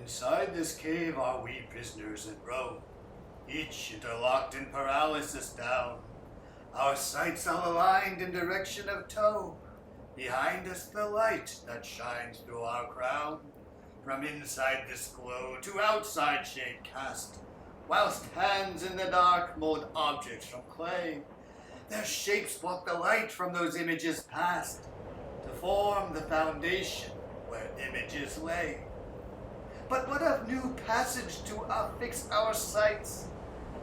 Inside this cave are we prisoners in row, each interlocked in paralysis down. Our sights all aligned in direction of toe. Behind us the light that shines through our crown. From inside this glow to outside shade cast, whilst hands in the dark mold objects from clay. Their shapes block the light from those images past, to form the foundation where images lay. But what of new passage to affix our sights,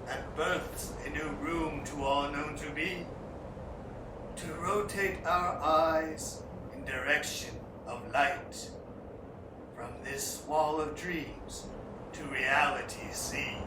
and births a new room to all known to be? To rotate our eyes in direction of light, from this wall of dreams to reality see.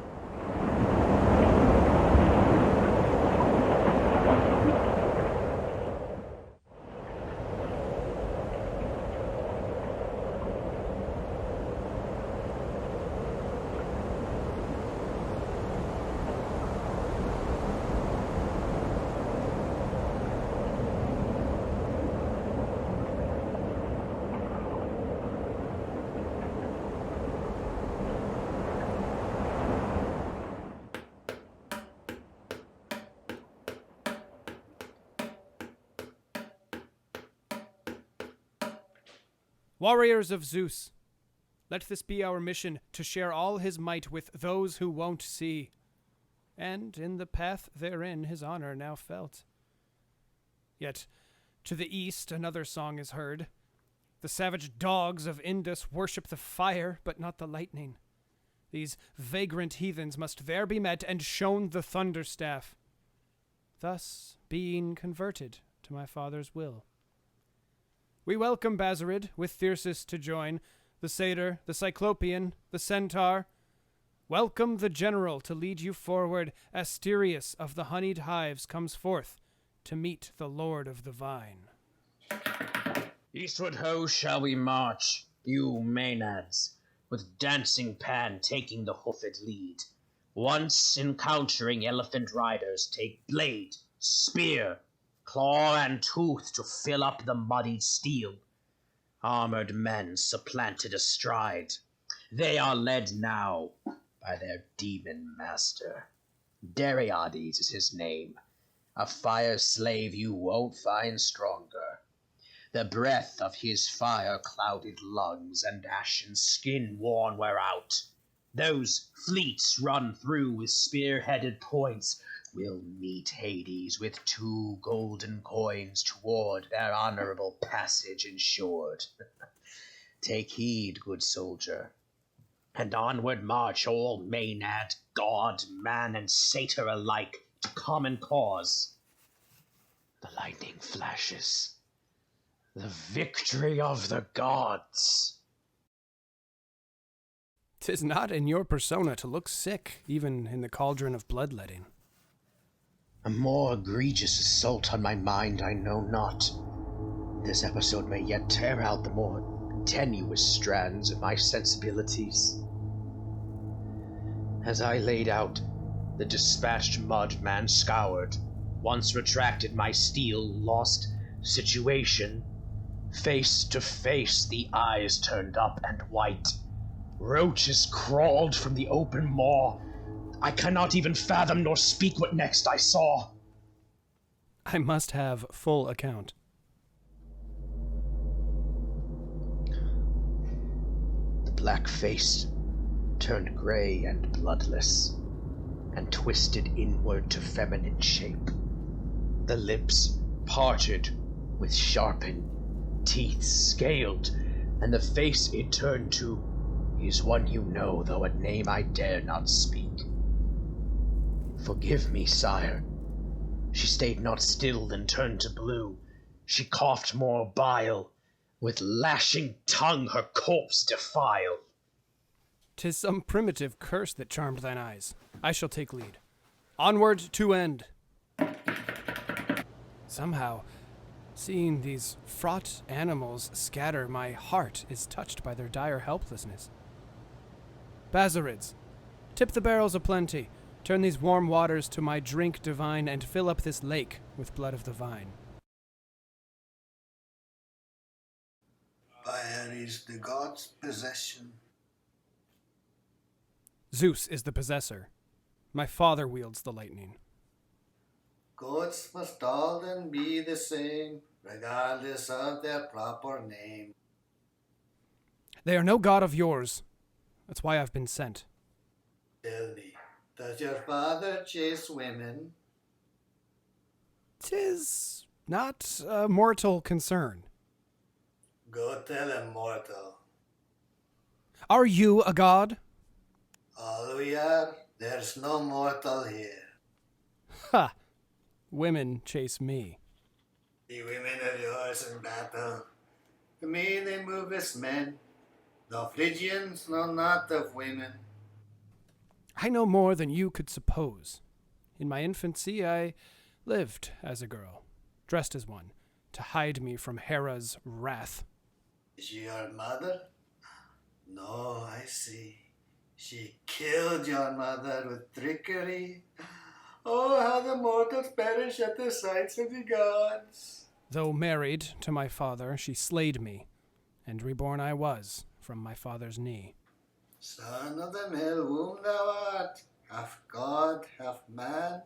Warriors of Zeus, let this be our mission, to share all his might with those who won't see, and in the path therein his honor now felt. Yet to the east another song is heard. The savage dogs of Indus worship the fire, but not the lightning. These vagrant heathens must there be met and shown the thunderstaff, thus being converted to my father's will. We welcome Bazarid with Thyrsis to join, the satyr, the cyclopean, the centaur. Welcome the general to lead you forward. Asterius of the honeyed hives comes forth to meet the lord of the vine. Eastward ho shall we march, you Maenads, with dancing Pan taking the hoofed lead. Once encountering elephant riders, take blade, spear, claw and tooth to fill up the muddied steel. Armored men supplanted astride. They are led now by their demon master. Dariades is his name, a fire slave you won't find stronger. The breath of his fire-clouded lungs and ashen skin worn wear out. Those fleets run through with spear-headed points will meet Hades with 2 golden coins toward their honorable passage ensured. Take heed, good soldier, and onward march all Maenad, god, man, and satyr alike to common cause. The lightning flashes. The victory of the gods. 'Tis not in your persona to look sick, even in the cauldron of bloodletting. A more egregious assault on my mind I know not. This episode may yet tear out the more tenuous strands of my sensibilities. As I laid out, the dispatched mud man scoured, once retracted my steel, lost situation. Face to face, the eyes turned up and white. Roaches crawled from the open maw. I cannot even fathom nor speak what next I saw. I must have full account. The black face turned gray and bloodless, and twisted inward to feminine shape. The lips parted with sharpened teeth scaled, and the face it turned to is one you know, though a name I dare not speak. Forgive me, sire. She stayed not still, then turned to blue. She coughed more bile, with lashing tongue her corpse defile. 'Tis some primitive curse that charmed thine eyes. I shall take lead. Onward to end. Somehow, seeing these fraught animals scatter, my heart is touched by their dire helplessness. Bazarids, tip the barrels aplenty. Turn these warm waters to my drink divine, and fill up this lake with blood of the vine. By Ares, the god's possession, Zeus is the possessor. My father wields the lightning. Gods must all then be the same, regardless of their proper name. They are no god of yours. That's why I've been sent. Tell me, does your father chase women? 'Tis not a mortal concern. Go tell him, mortal. Are you a god? All we are, there's no mortal here. Ha! Women chase me. The women of yours in battle, to me they move as men. The Phrygians know not of women. I know more than you could suppose. In my infancy, I lived as a girl, dressed as one, to hide me from Hera's wrath. Is she your mother? No, I see. She killed your mother with trickery. Oh, how the mortals perish at the sights of the gods. Though married to my father, she slayed me, and reborn I was from my father's knee. Son of the male womb thou art, half god, half man,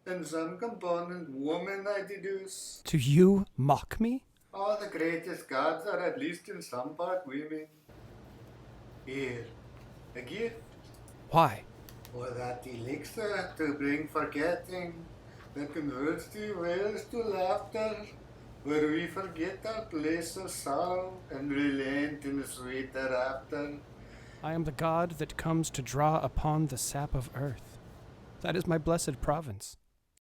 and some component woman I deduce. Do you mock me? All the greatest gods are at least in some part women. Here, a gift. Why? For that elixir to bring forgetting, that converts the wails to laughter, where we forget our place of sorrow and relent in the sweet thereafter. I am the god that comes to draw upon the sap of earth. That is my blessed province.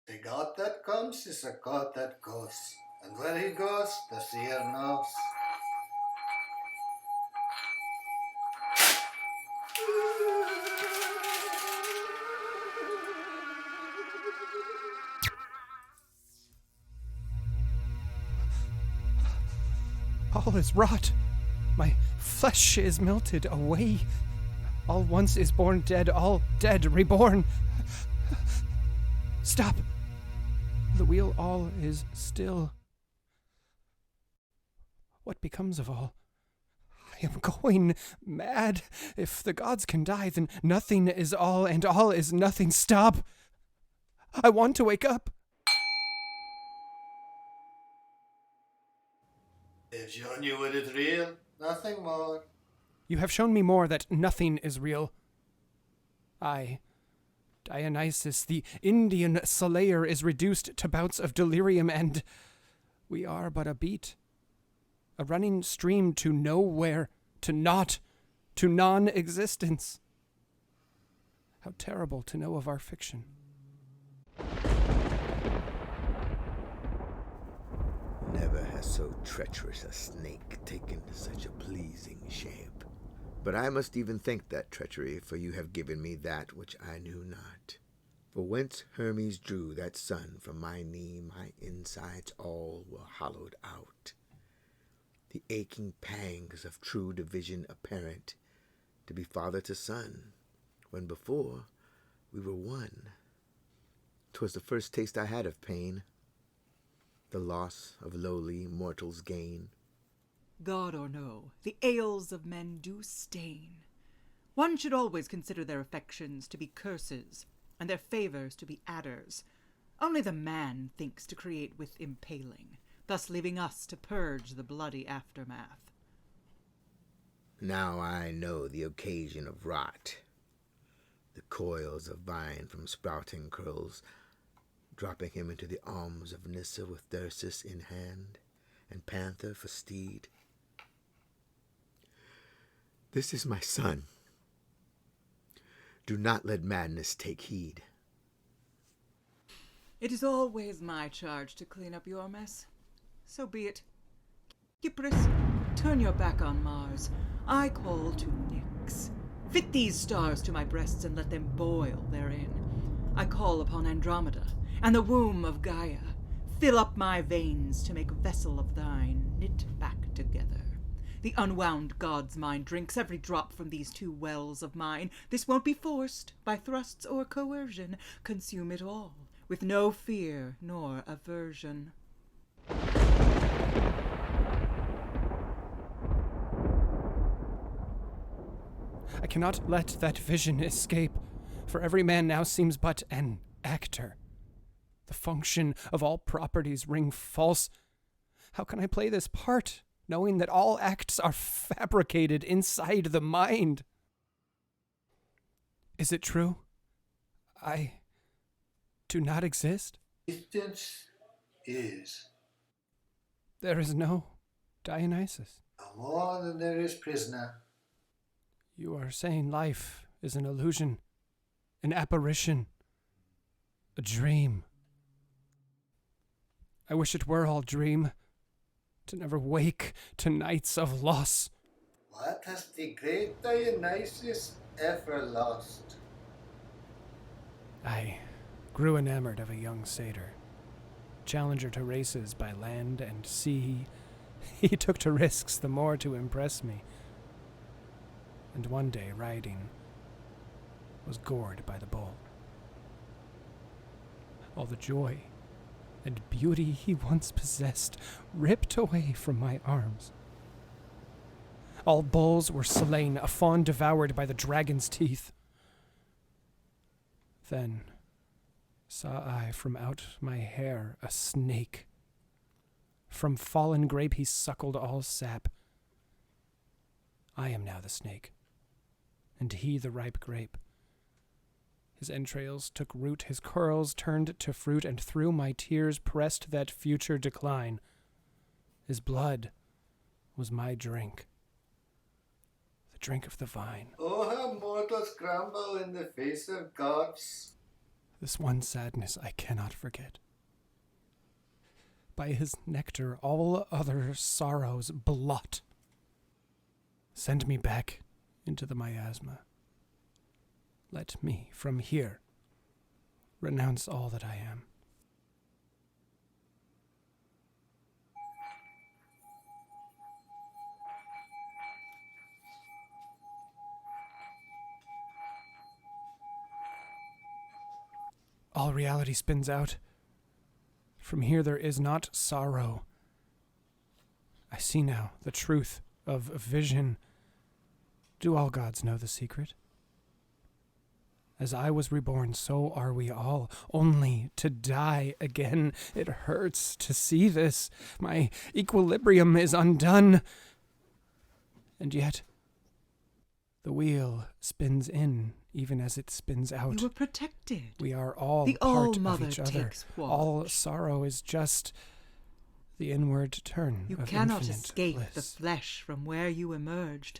The god that comes is a god that goes, and where he goes, the seer knows. All is rot. My flesh is melted away. All once is born dead, all dead, reborn. Stop. The wheel, all is still. What becomes of all? I am going mad. If the gods can die, then nothing is all, and all is nothing. Stop. I want to wake up. They've shown you what is real, nothing more. You have shown me more that nothing is real. I, Dionysus, the Indian slayer, is reduced to bouts of delirium, and we are but a beat. A running stream to nowhere, to naught, to non-existence. How terrible to know of our fiction. Never has so treacherous a snake taken such a pleasing shape. But I must even thank that treachery, for you have given me that which I knew not. For whence Hermes drew that sun from my knee, my insides all were hollowed out. The aching pangs of true division apparent, to be father to son, when before we were one. 'Twas the first taste I had of pain, the loss of lowly mortals' gain. God or no, the ails of men do stain. One should always consider their affections to be curses, and their favors to be adders. Only the man thinks to create with impaling, thus leaving us to purge the bloody aftermath. Now I know the occasion of rot. The coils of vine from sprouting curls, dropping him into the arms of Nyssa with Thyrsus in hand, and Panther for steed. This is my son. Do not let madness take heed. It is always my charge to clean up your mess. So be it. Cypris, turn your back on Mars. I call to Nyx. Fit these stars to my breasts and let them boil therein. I call upon Andromeda and the womb of Gaia. Fill up my veins to make a vessel of thine, knit back together. The unwound god's mind drinks every drop from these two wells of mine. This won't be forced by thrusts or coercion. Consume it all, with no fear nor aversion. I cannot let that vision escape, for every man now seems but an actor. The function of all properties ring false. How can I play this part, knowing that all acts are fabricated inside the mind? Is it true? I do not exist? Existence is. There is no Dionysus. No more than there is prisoner. You are saying life is an illusion, an apparition, a dream. I wish it were all dream, to never wake to nights of loss. What has the great Dionysus ever lost? I grew enamored of a young satyr, challenger to races by land and sea. He took to risks the more to impress me. And one day, riding, was gored by the bull. All the joy and beauty he once possessed ripped away from my arms. All bulls were slain, a fawn devoured by the dragon's teeth. Then saw I from out my hair a snake. From fallen grape he suckled all sap. I am now the snake, and he the ripe grape. His entrails took root, his curls turned to fruit, and through my tears pressed that future decline. His blood was my drink, the drink of the vine. Oh, how mortals crumble in the face of gods. This one sadness I cannot forget. By his nectar all other sorrows blot. Send me back into the miasma. Let me, from here, renounce all that I am. All reality spins out. From here there is not sorrow. I see now the truth of vision. Do all gods know the secret? As I was reborn, so are we all, only to die again. It hurts to see this. My equilibrium is undone. And yet, the wheel spins in, even as it spins out. You were protected. We are all The part of All-Mother each other. takes watch. All sorrow is just the inward turn You of cannot infinite escape bliss. the flesh from where you emerged.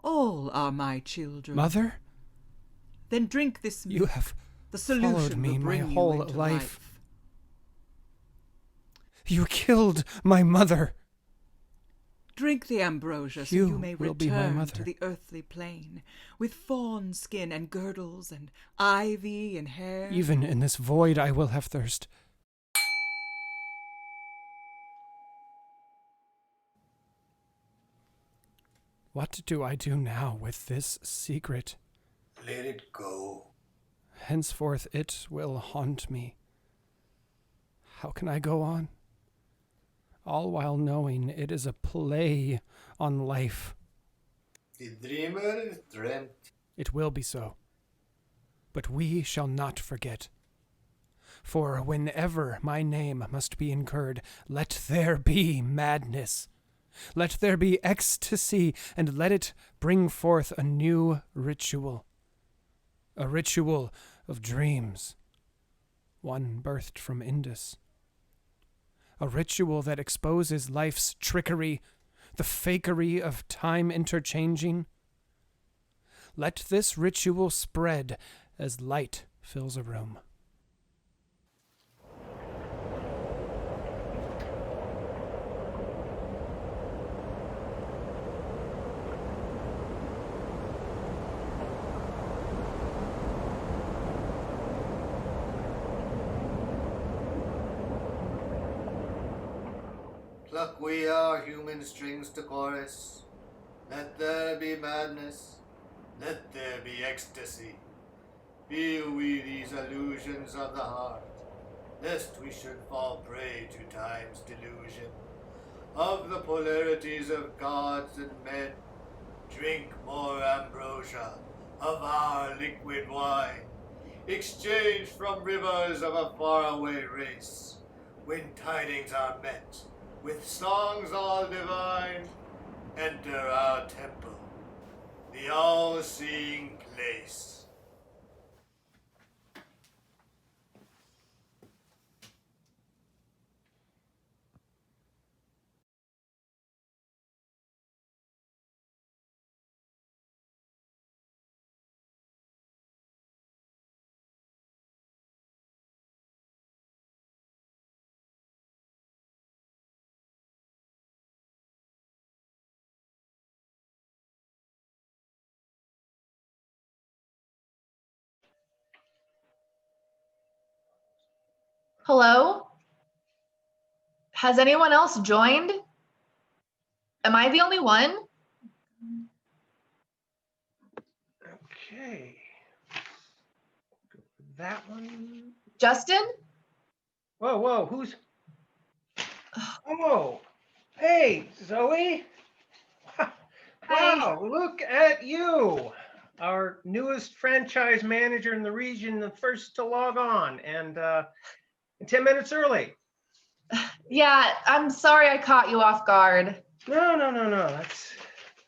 All are my children. Mother, Then drink this you have The solution followed me will my bring you whole into life. You killed my mother. Drink the ambrosia so You you may will be my return mother. to the earthly plane, with fawn skin and girdles and ivy and hair. Even in this void I will have thirst. What do I do now with this secret? Let it go. Henceforth it will haunt me. How can I go on? All while knowing it is a play on life. The dreamer is dreamt. It will be so. But we shall not forget. For whenever my name must be incurred, let there be madness. Let there be ecstasy, and let it bring forth a new ritual. A ritual of dreams, one birthed from Indus. A ritual that exposes life's trickery, the fakery of time interchanging. Let this ritual spread as light fills a room. Pluck we our human strings to chorus. Let there be madness. Let there be ecstasy. Feel we these illusions of the heart, lest we should fall prey to time's delusion, of the polarities of gods and men, Drink more ambrosia of our liquid wine, exchanged from rivers of a faraway race, when tidings are met with songs all divine. Enter our temple, the all-seeing place. Hello? Has anyone else joined? Am I the only one? Okay. That one. Justin? Whoa, who's? Oh, hey, Zoe. Hi. Wow, look at you. Our newest franchise manager in the region, the first to log on, and 10 minutes early. Yeah, I'm sorry I caught you off guard. No.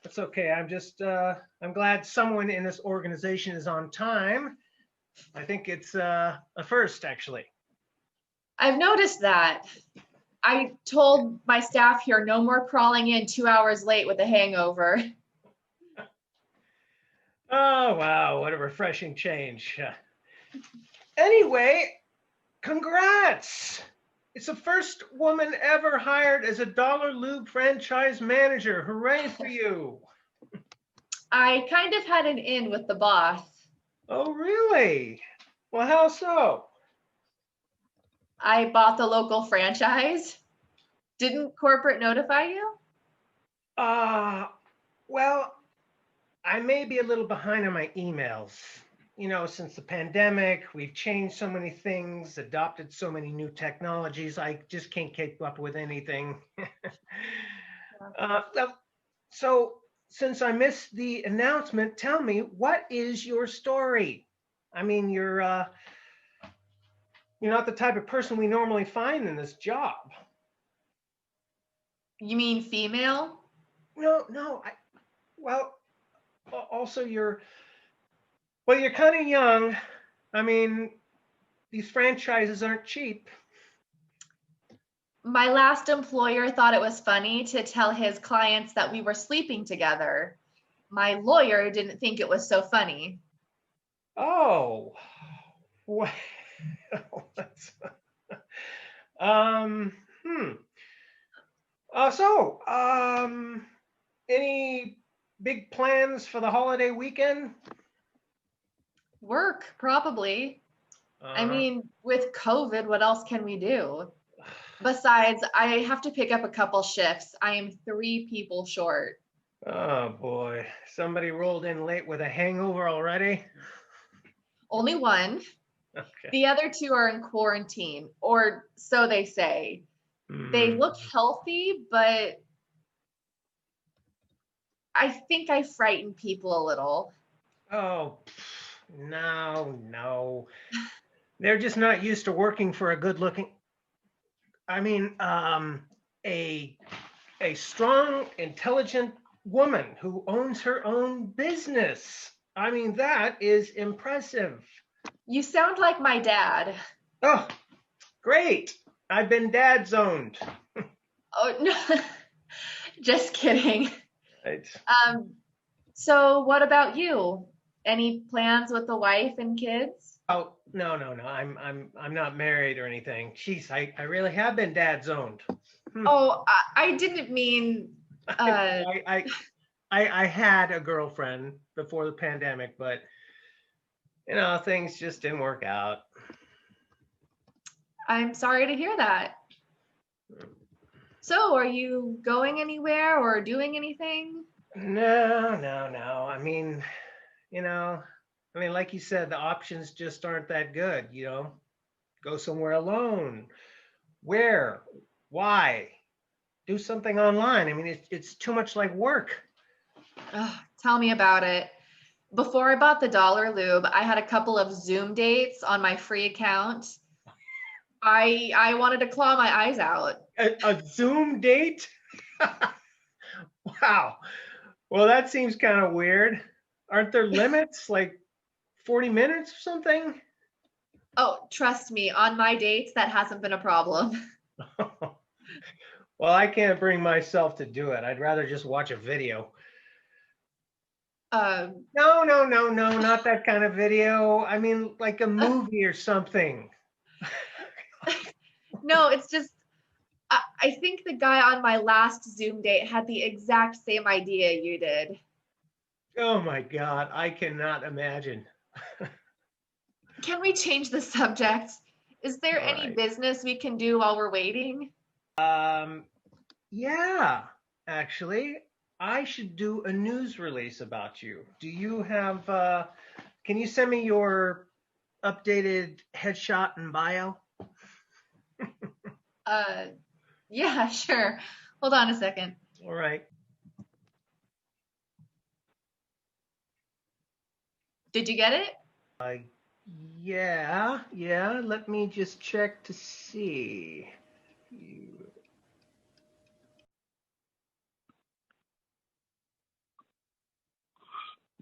That's okay. I'm glad someone in this organization is on time. I think it's a first, actually. I've noticed that. I told my staff here no more crawling in 2 hours late with a hangover. Oh, wow, what a refreshing change. Anyway, congrats. It's the first woman ever hired as a Dollar Lube franchise manager. Hooray for you. I kind of had an in with the boss. Oh, really? Well, how so? I bought the local franchise. Didn't corporate notify you? Well, I may be a little behind on my emails. You know, since the pandemic, we've changed so many things, adopted so many new technologies. I just can't keep up with anything. So since I missed the announcement, tell me, what is your story? I mean, you're not the type of person we normally find in this job. You mean female? No. Also you're kind of young. I mean, these franchises aren't cheap. My last employer thought it was funny to tell his clients that we were sleeping together. My lawyer didn't think it was so funny. Oh, well, that's, any big plans for the holiday weekend? Work, probably. I mean, with COVID, what else can we do? Besides, I have to pick up a couple shifts. I am 3 people short. Oh boy, somebody rolled in late with a hangover already? Only one. Okay. The other 2 are in quarantine, or so they say. They look healthy, but I think I frighten people a little. Oh, no. They're just not used to working for a good-looking. I mean, a strong, intelligent woman who owns her own business. I mean, that is impressive. You sound like my dad. Oh, great. I've been dad zoned. Oh, no. Just kidding. Right. So what about you? Any plans with the wife and kids? Oh, no. I'm not married or anything. Jeez, I really have been dad zoned. Oh, I didn't mean. I had a girlfriend before the pandemic, but things just didn't work out. I'm sorry to hear that. So, are you going anywhere or doing anything? No. I mean, like you said, the options just aren't that good. Go somewhere alone. Where? Why? Do something online. I mean, it's too much like work. Oh, Tell me about it. Before I bought the Dollar Lube, I had a couple of Zoom dates on my free account. I wanted to claw my eyes out. A Zoom date? Wow. Well, that seems kind of weird. Aren't there limits, like 40 minutes or something? Oh, trust me, on my dates, that hasn't been a problem. Well, I can't bring myself to do it. I'd rather just watch a video. No, not that kind of video. I mean, like a movie or something. No, it's just, I think the guy on my last Zoom date had the exact same idea you did. Oh my God, I cannot imagine. Can we change the subject? Is there All any right. business we can do while we're waiting? Yeah, actually, I should do a news release about you. Do you have, can you send me your updated headshot and bio? Yeah, sure. Hold on a second. All right. Did you get it? Yeah. Let me just check to see.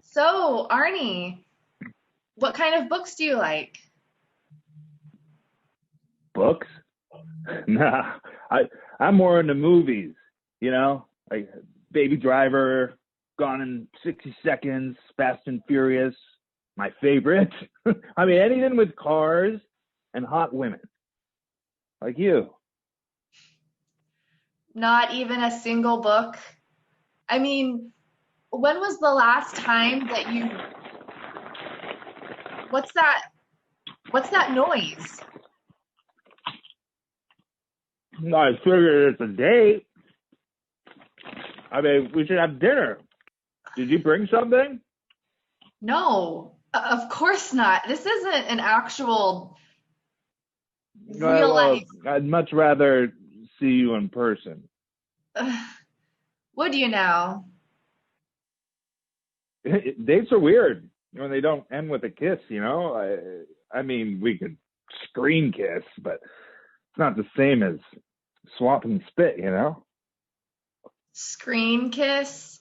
So, Arnie, what kind of books do you like? Books? Nah, I'm more into movies, you know, like Baby Driver, Gone in 60 Seconds, Fast and Furious, my favorite. I mean, anything with cars and hot women, like you. Not even a single book? I mean, when was the last time that you... What's that noise? I figured it's a date. I mean, we should have dinner. Did you bring something? No, of course not. This isn't an actual real Well, life. I'd much rather see you in person. Would you now? Dates are weird when they don't end with a kiss, you know? I mean, we could screen kiss, but it's not the same as swapping spit, you know? Screen kiss?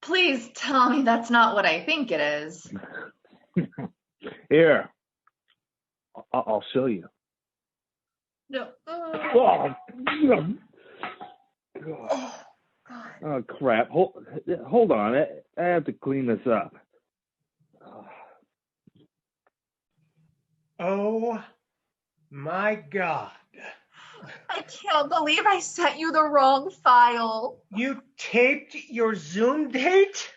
Please tell me that's not what I think it is. Here, I'll show you. No. Oh, oh crap. Hold on. I have to clean this up. Oh my God. I can't believe I sent you the wrong file. You taped your Zoom date?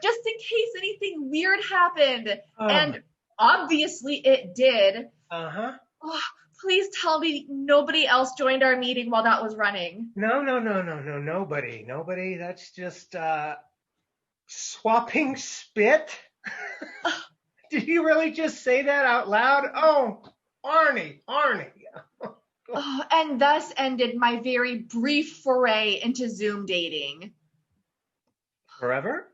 Just in case anything weird happened. Oh. And obviously it did. Uh-huh. Oh, please tell me nobody else joined our meeting while that was running. No, nobody. That's just swapping spit. Did you really just say that out loud? Oh, Arnie. Oh, and thus ended my very brief foray into Zoom dating. Forever?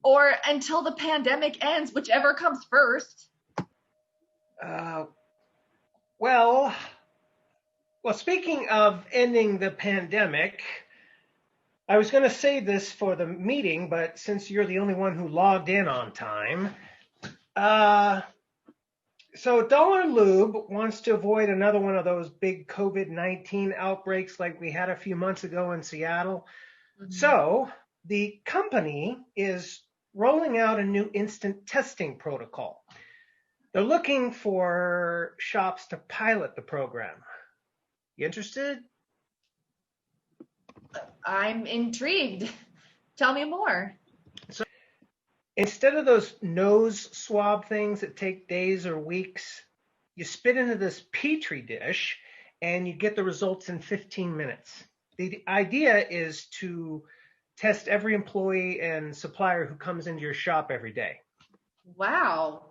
Or until the pandemic ends, whichever comes first. Well, speaking of ending the pandemic, I was going to save this for the meeting, but since you're the only one who logged in on time, so Dollar Lube wants to avoid another one of those big COVID-19 outbreaks like we had a few months ago in Seattle. Mm-hmm. So the company is rolling out a new instant testing protocol. They're looking for shops to pilot the program. You interested? I'm intrigued. Tell me more. So instead of those nose swab things that take days or weeks, you spit into this Petri dish and you get the results in 15 minutes. The idea is to test every employee and supplier who comes into your shop every day. Wow,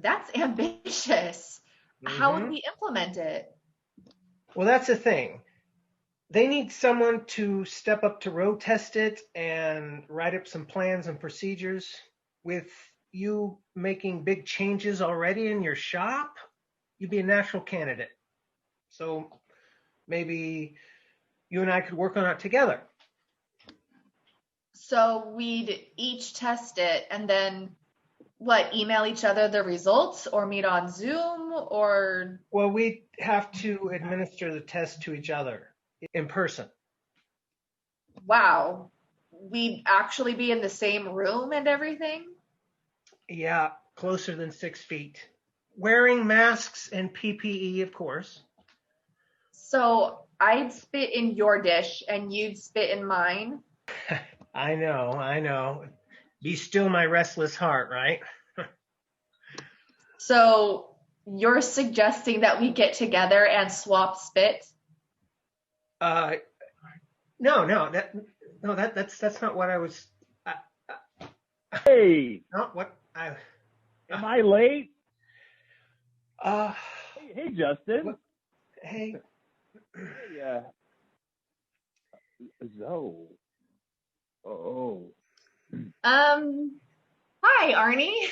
that's ambitious. Mm-hmm. How would we implement it? Well, that's the thing. They need someone to step up to road test it and write up some plans and procedures. With you making big changes already in your shop, you'd be a natural candidate. So maybe you and I could work on it together. So we'd each test it and then email each other the results or meet on Zoom or? Well, we have to administer the test to each other in person. Wow. We'd actually be in the same room and everything? Yeah, closer than 6 feet. Wearing masks and PPE, of course. So I'd spit in your dish and you'd spit in mine? I know. Be still my restless heart, right? So you're suggesting that we get together and swap spit? No, that's not what I was. Hey, Not what I. am I late? Uh, Hey, Justin. What? Hey. Hey, Zoe. Oh. Hi, Arnie.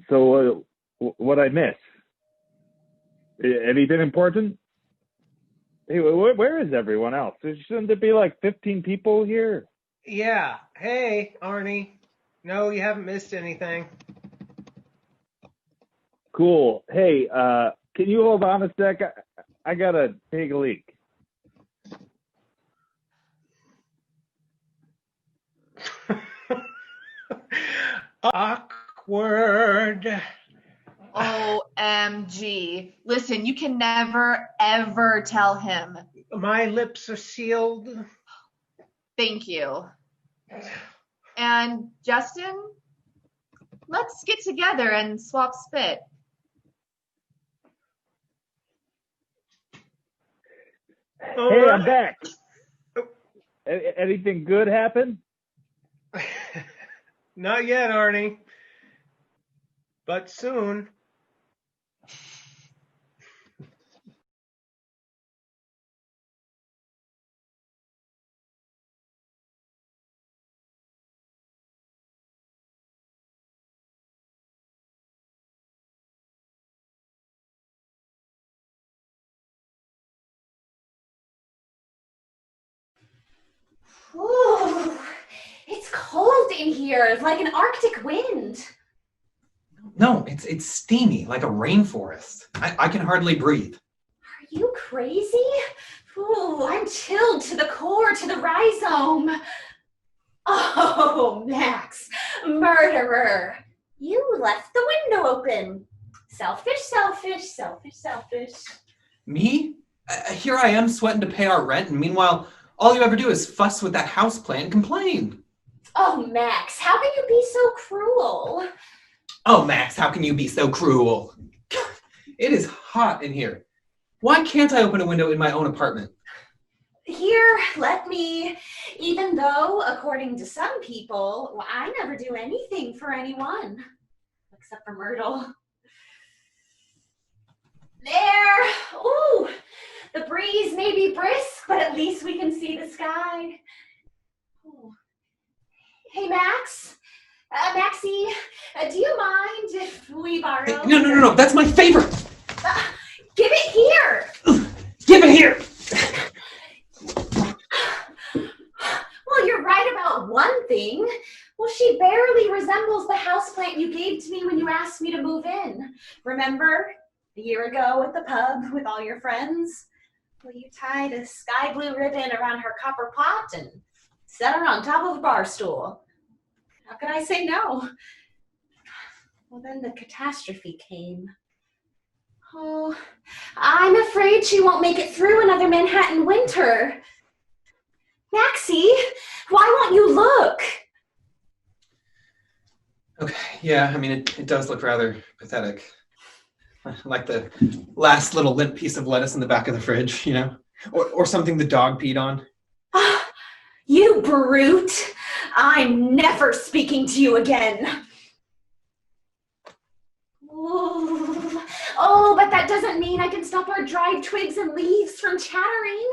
So what I miss? Anything important? Hey, where is everyone else? Shouldn't there be like 15 people here? Yeah. Hey, Arnie. No, you haven't missed anything. Cool. Hey, can you hold on a sec? I gotta take a leak. Awkward. OMG. Listen, you can never, ever tell him. My lips are sealed. Thank you. And Justin, let's get together and swap spit. Hey, I'm back. Anything good happen? Not yet, Arnie. But soon. Ooh, it's cold in here, like an Arctic wind. No, it's steamy, like a rainforest. I can hardly breathe. Are you crazy? Ooh, I'm chilled to the core, to the rhizome. Oh, Max, murderer. You left the window open. Selfish, selfish, selfish, selfish. Me? Here I am sweating to pay our rent, and meanwhile, all you ever do is fuss with that houseplant and complain. Oh, Max, how can you be so cruel? Oh, Max, how can you be so cruel? It is hot in here. Why can't I open a window in my own apartment? Here, let me. Even though, according to some people, I never do anything for anyone. Except for Myrtle. There! Ooh! The breeze may be brisk, but at least we can see the sky. Ooh. Hey, Max? Maxie, do you mind if we borrow? Hey, no, that's my favorite! Give it here! Give it here! Well, you're right about one thing. Well, she barely resembles the houseplant you gave to me when you asked me to move in. Remember? A year ago at the pub with all your friends? Well, you tied a sky blue ribbon around her copper pot and set her on top of a bar stool. How could I say no? Well, then the catastrophe came. Oh, I'm afraid she won't make it through another Manhattan winter. Maxie, why won't you look? Okay, yeah, I mean, it does look rather pathetic. Like the last little limp piece of lettuce in the back of the fridge, you know? Or something the dog peed on. You brute! I'm never speaking to you again. Ooh. Oh, but that doesn't mean I can stop our dried twigs and leaves from chattering.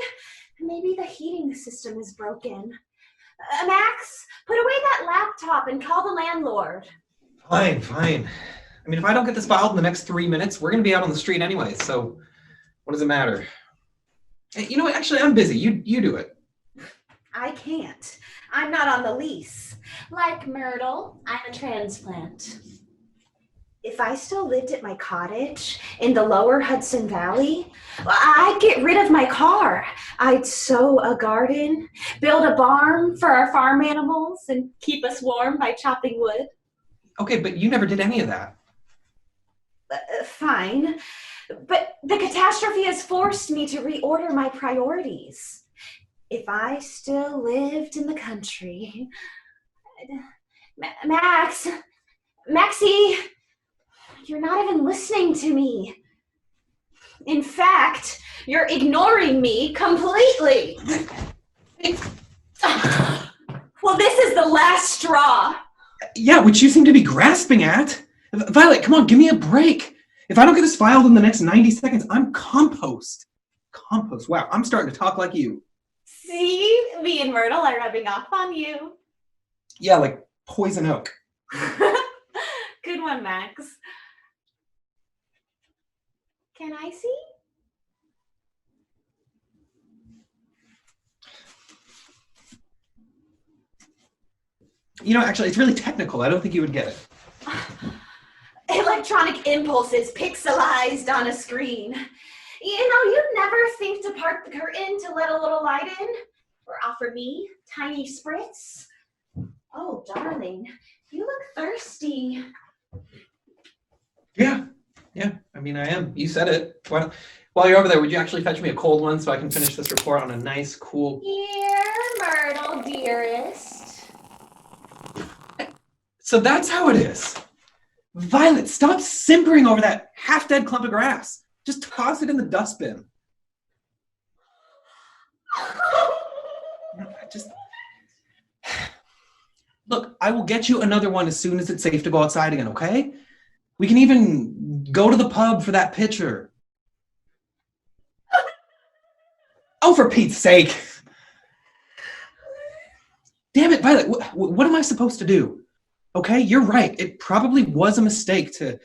Maybe the heating system is broken. Max, put away that laptop and call the landlord. Fine. I mean, if I don't get this filed in the next 3 minutes, we're going to be out on the street anyway, so what does it matter? Hey, you know what? Actually, I'm busy. You do it. I can't. I'm not on the lease. Like Myrtle, I'm a transplant. If I still lived at my cottage in the lower Hudson Valley, I'd get rid of my car. I'd sow a garden, build a barn for our farm animals, and keep us warm by chopping wood. Okay, but you never did any of that. Fine. But the catastrophe has forced me to reorder my priorities. If I still lived in the country... Maxie, you're not even listening to me. In fact, you're ignoring me completely. Well, this is the last straw. Yeah, which you seem to be grasping at. Violet, come on, give me a break. If I don't get this filed in the next 90 seconds, I'm compost. Compost, wow, I'm starting to talk like you. See, me and Myrtle are rubbing off on you. Yeah, like poison oak. Good one, Max. Can I see? You know, actually, it's really technical. I don't think you would get it. Electronic impulses pixelized on a screen. You know, you'd never think to part the curtain to let a little light in, or offer me tiny spritz. Oh, darling, you look thirsty. Yeah. I mean, I am. You said it. While you're over there, would you actually fetch me a cold one so I can finish this report on a nice, cool... Here, Myrtle, dearest. So that's how it is. Violet, stop simpering over that half-dead clump of grass. Just toss it in the dustbin. Look, I will get you another one as soon as it's safe to go outside again, okay? We can even go to the pub for that pitcher. Oh, for Pete's sake. Damn it, Violet, what am I supposed to do? Okay, you're right. It probably was a mistake to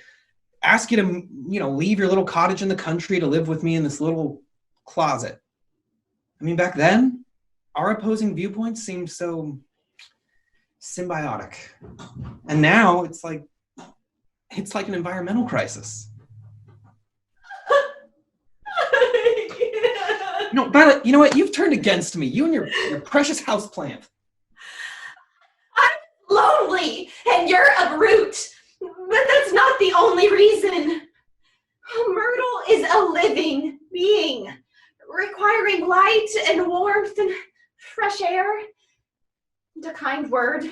ask you to, leave your little cottage in the country to live with me in this little closet. I mean, back then, our opposing viewpoints seemed so symbiotic. And now it's like an environmental crisis. No, Violet, you know what? You've turned against me. You and your precious houseplant. I'm lonely, and you're a brute. But that's not the only reason. Myrtle is a living being, requiring light and warmth and fresh air, and a kind word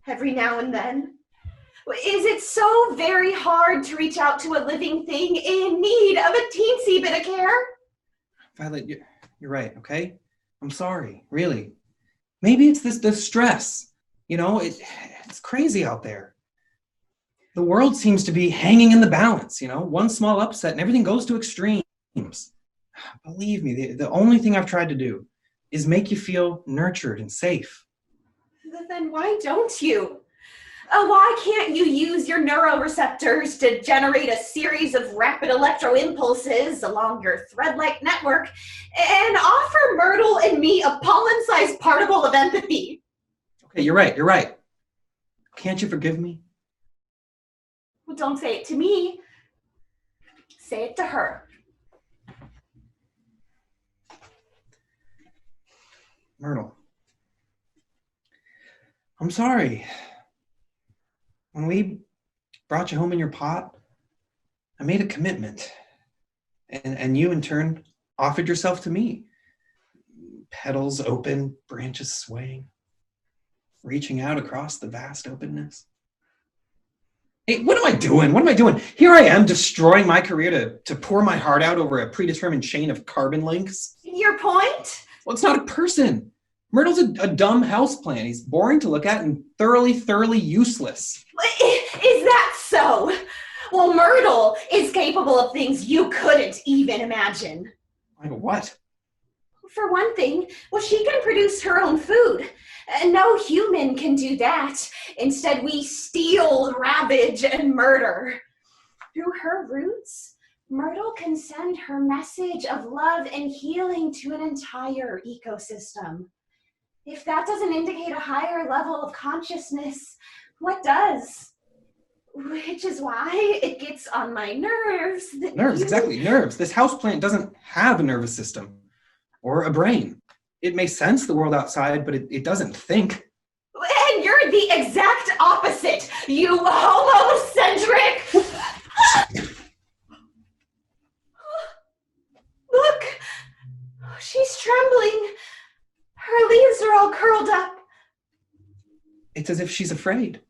every now and then. Is it so very hard to reach out to a living thing in need of a teensy bit of care? Violet, you're right, okay? I'm sorry, really. Maybe it's this stress. It's crazy out there. The world seems to be hanging in the balance, one small upset and everything goes to extremes. Believe me, the only thing I've tried to do is make you feel nurtured and safe. Then why don't you? Why can't you use your neuroreceptors to generate a series of rapid electro impulses along your thread-like network and offer Myrtle and me a pollen-sized particle of empathy? Okay, you're right. Can't you forgive me? Well, don't say it to me. Say it to her. Myrtle, I'm sorry. When we brought you home in your pot, I made a commitment. And you, in turn, offered yourself to me. Petals open, branches swaying, reaching out across the vast openness. Hey, what am I doing? What am I doing? Here I am destroying my career to pour my heart out over a predetermined chain of carbon links. Your point? Well, it's not a person. Myrtle's a dumb houseplant. He's boring to look at and thoroughly useless. Is that so? Well, Myrtle is capable of things you couldn't even imagine. Like what? For one thing, well, she can produce her own food. No human can do that. Instead, we steal, ravage, and murder. Through her roots, Myrtle can send her message of love and healing to an entire ecosystem. If that doesn't indicate a higher level of consciousness, what does? Which is why it gets on my nerves. Nerves, exactly, nerves. This houseplant doesn't have a nervous system or a brain. It may sense the world outside, but it doesn't think. And you're the exact opposite, you homocentric! Look, she's trembling. Her leaves are all curled up. It's as if she's afraid.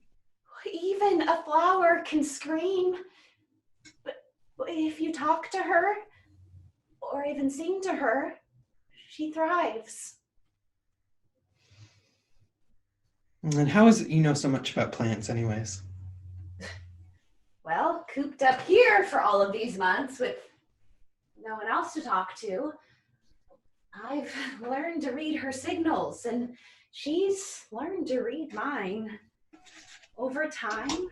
Even a flower can scream. But if you talk to her, or even sing to her, she thrives. And how is it you know so much about plants anyways? Well, cooped up here for all of these months with no one else to talk to, I've learned to read her signals, and she's learned to read mine. Over time,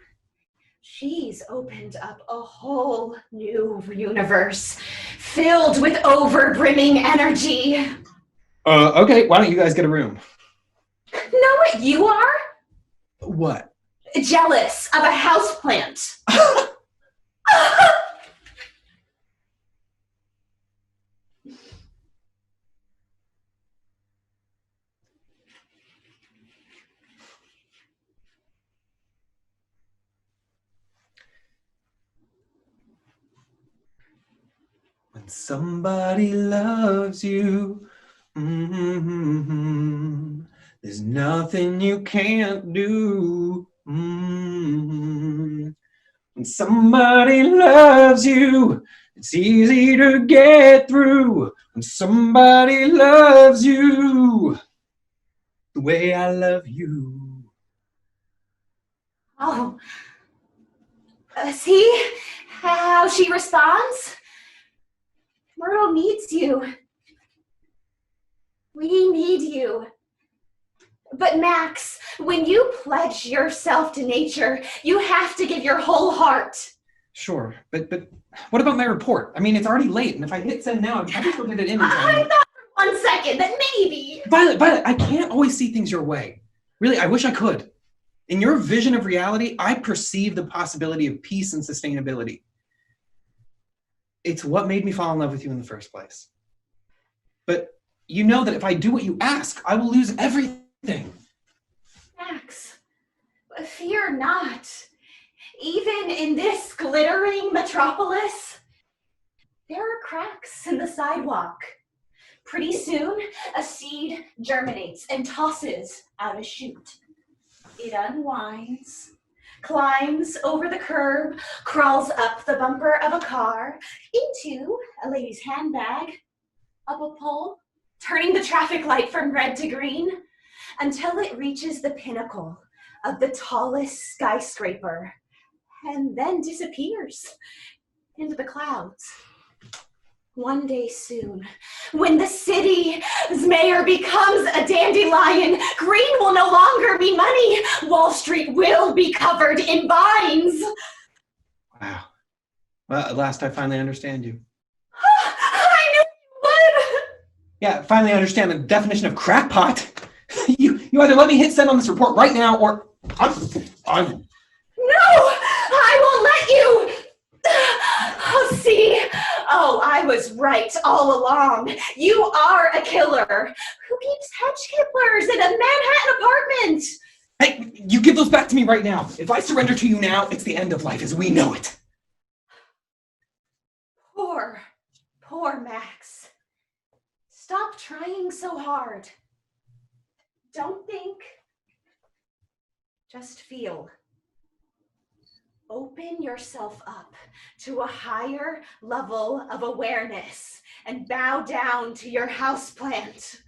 she's opened up a whole new universe filled with over-brimming energy. Okay, why don't you guys get a room? Know what you are? What? Jealous of a houseplant. When somebody loves you, there's nothing you can't do. When somebody loves you, it's easy to get through. When somebody loves you the way I love you. Oh. See how she responds? Myrtle needs you. We need you. But Max, when you pledge yourself to nature, you have to give your whole heart. Sure, but what about my report? I mean, it's already late, and if I hit send now, I'm probably still get it in. I thought for 1 second that maybe. Violet, I can't always see things your way. Really, I wish I could. In your vision of reality, I perceive the possibility of peace and sustainability. It's what made me fall in love with you in the first place. But you know that if I do what you ask, I will lose everything. Max, fear not. Even in this glittering metropolis, there are cracks in the sidewalk. Pretty soon, a seed germinates and tosses out a shoot. It unwinds, climbs over the curb, crawls up the bumper of a car, into a lady's handbag, up a pole, turning the traffic light from red to green, until it reaches the pinnacle of the tallest skyscraper, and then disappears into the clouds. One day soon, when the city's mayor becomes a dandelion, green will no longer be money. Wall Street will be covered in vines. Wow. Well, at last I finally understand you. I knew you would. Yeah, finally understand the definition of crackpot. You either let me hit send on this report right now, or I'm. No, I won't let you. Oh, see. Oh, I was right all along. You are a killer. Who keeps hedge clippers in a Manhattan apartment? Hey, you give those back to me right now. If I surrender to you now, it's the end of life as we know it. Poor Max. Stop trying so hard. Don't think. Just feel. Open yourself up to a higher level of awareness and bow down to your houseplant.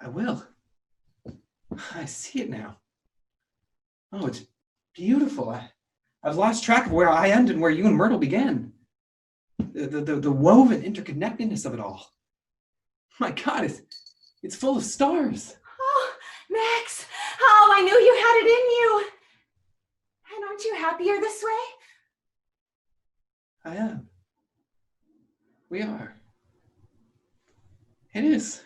I will. I see it now. Oh, it's beautiful. I've lost track of where I end and where you and Myrtle began. The woven interconnectedness of it all. My God, it's full of stars. Oh, Max. Oh, I knew you had it in you. And aren't you happier this way? I am. We are. It is.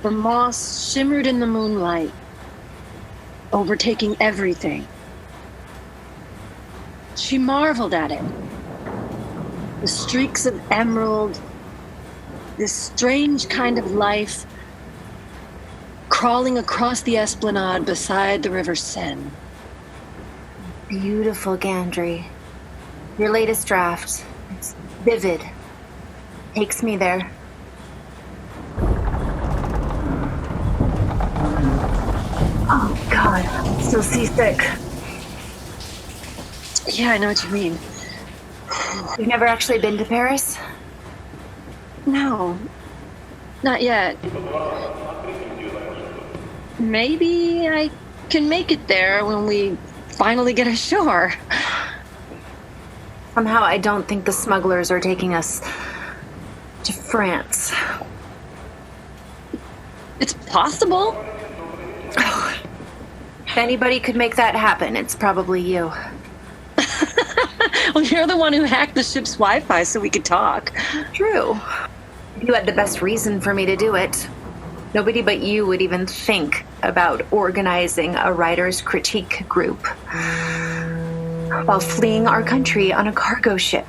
The moss shimmered in the moonlight, overtaking everything. She marveled at it. The streaks of emerald, this strange kind of life crawling across the esplanade beside the River Seine. Beautiful, Gandry. Your latest draft. It's vivid. Takes me there. Oh, God. I'm so seasick. Yeah, I know what you mean. You've never actually been to Paris? No, not yet. Maybe I can make it there when we finally get ashore. Somehow I don't think the smugglers are taking us to France. It's possible. Oh, if anybody could make that happen, it's probably you. Well, you're the one who hacked the ship's Wi-Fi so we could talk. True. You had the best reason for me to do it. Nobody but you would even think about organizing a writer's critique group while fleeing our country on a cargo ship.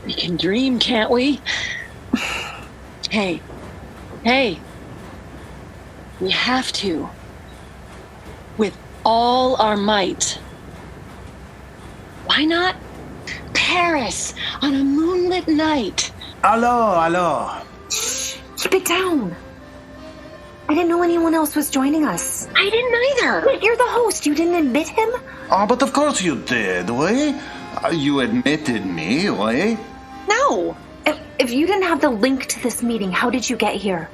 We can dream, can't we? Hey. We have to. With all our might. Why not Paris on a moonlit night? Hello. Shh, keep it down. I didn't know anyone else was joining us. I didn't either. Wait, you're the host. You didn't admit him? Oh, but of course you did, oui? You admitted me, oui? No. If you didn't have the link to this meeting, how did you get here?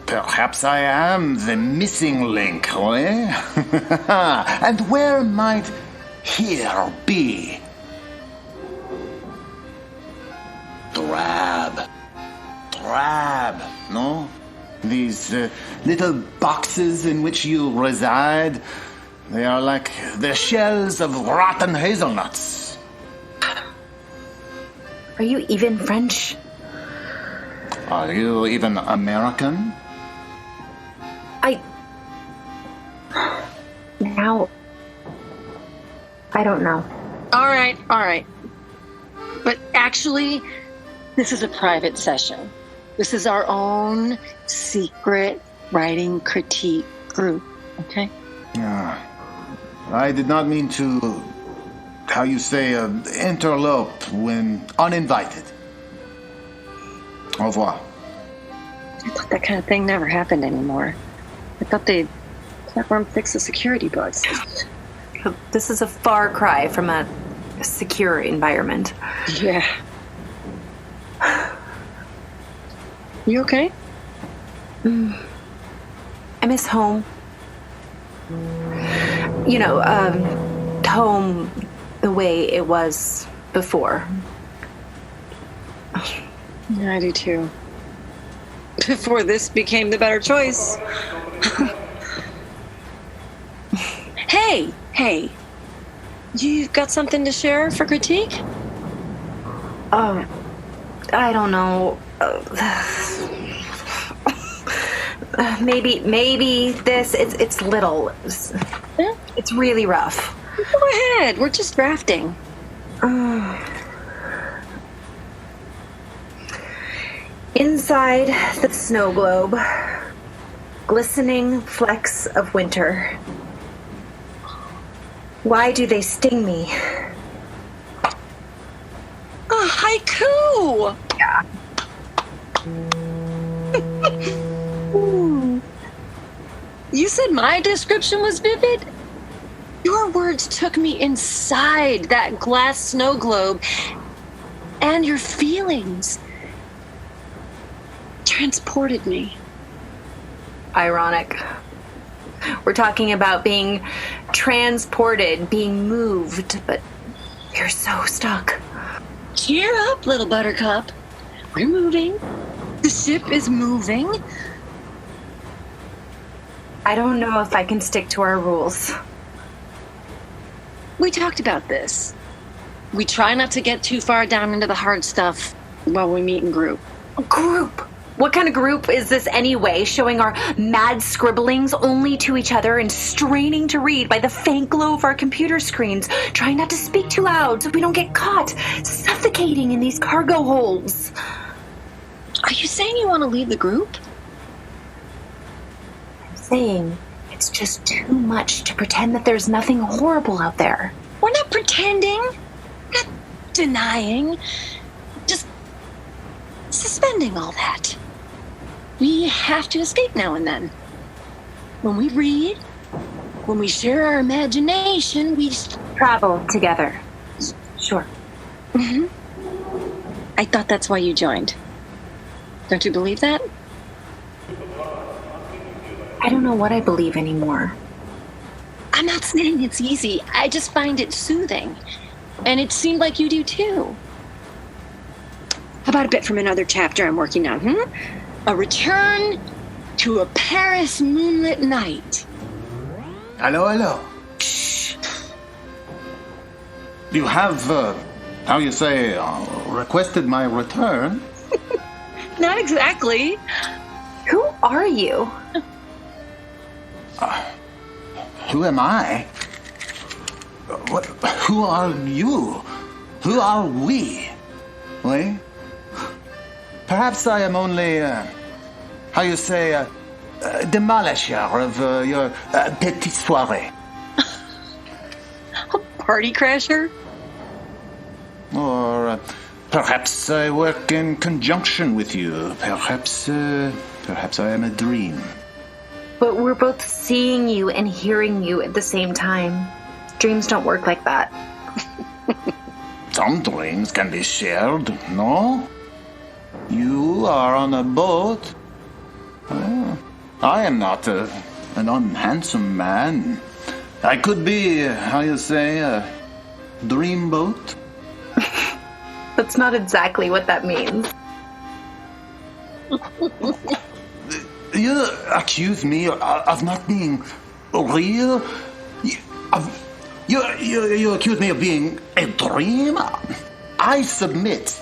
Perhaps I am the missing link, oui? And where might here be? Drab, no? These little boxes in which you reside, they are like the shells of rotten hazelnuts. Are you even French? Are you even American? Now, I don't know. All right. But actually, this is a private session. This is our own secret writing critique group, okay? Yeah. I did not mean to, how you say, interlope when uninvited. Au revoir. I thought that kind of thing never happened anymore. I thought the platform fixed the security bugs. This is a far cry from a secure environment. Yeah. You okay? I miss home. You know, home the way it was before. I do too. Before this became the better choice. Hey. You've got something to share for critique? I don't know. Maybe this. It's little. It's really rough. Go ahead. We're just drafting. Inside the snow globe, glistening flecks of winter. Why do they sting me? A haiku! Yeah. You said my description was vivid? Your words took me inside that glass snow globe, and your feelings transported me. Ironic. We're talking about being transported, being moved, but you're so stuck. Cheer up, little buttercup. We're moving. The ship is moving. I don't know if I can stick to our rules. We talked about this. We try not to get too far down into the hard stuff while we meet in group. Group? What kind of group is this anyway, showing our mad scribblings only to each other and straining to read by the faint glow of our computer screens, trying not to speak too loud so we don't get caught, suffocating in these cargo holds? Are you saying you want to leave the group? I'm saying it's just too much to pretend that there's nothing horrible out there. We're not pretending, not denying, just suspending all that. We have to escape now and then. When we read, when we share our imagination, we travel together. Sure. Mm-hmm. I thought that's why you joined. Don't you believe that? I don't know what I believe anymore. I'm not saying it's easy. I just find it soothing. And it seemed like you do too. How about a bit from another chapter I'm working on, A return to a Paris moonlit night. Hello. Shh. You have, requested my return? Not exactly. Who are you? Who am I? Who are you? Who are we? We? Perhaps I am only, demolisher of your petite soirée. A party crasher? Or perhaps I work in conjunction with you. Perhaps I am a dream. But we're both seeing you and hearing you at the same time. Dreams don't work like that. Some dreams can be shared, no? You are on a boat. I am not an unhandsome man. I could be, a dreamboat. That's not exactly what that means. You accuse me of not being real? You accuse me of being a dream? I submit.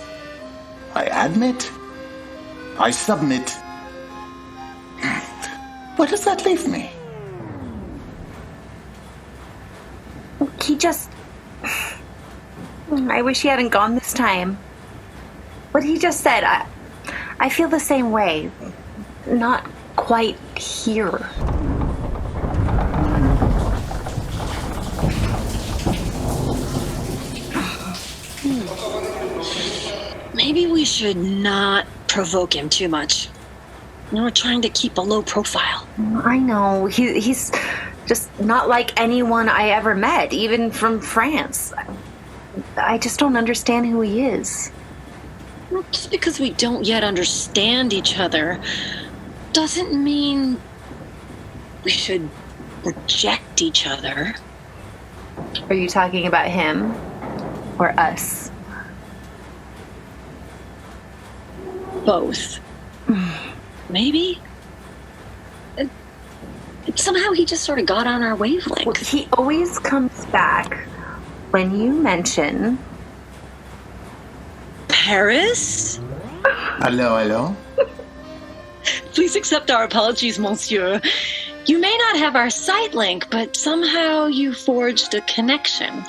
I admit. I submit. Where does that leave me? He just... I wish he hadn't gone this time. What he just said, I feel the same way. Not quite here. Maybe we should not provoke him too much. We're trying to keep a low profile. I know. He's just not like anyone I ever met, even from France. I just don't understand who he is. Just because we don't yet understand each other doesn't mean we should reject each other. Are you talking about him or us? Both. Maybe? Somehow he just sort of got on our wavelength. Well, he always comes back when you mention... Paris? Hello, hello. Please accept our apologies, monsieur. You may not have our site link, but somehow you forged a connection.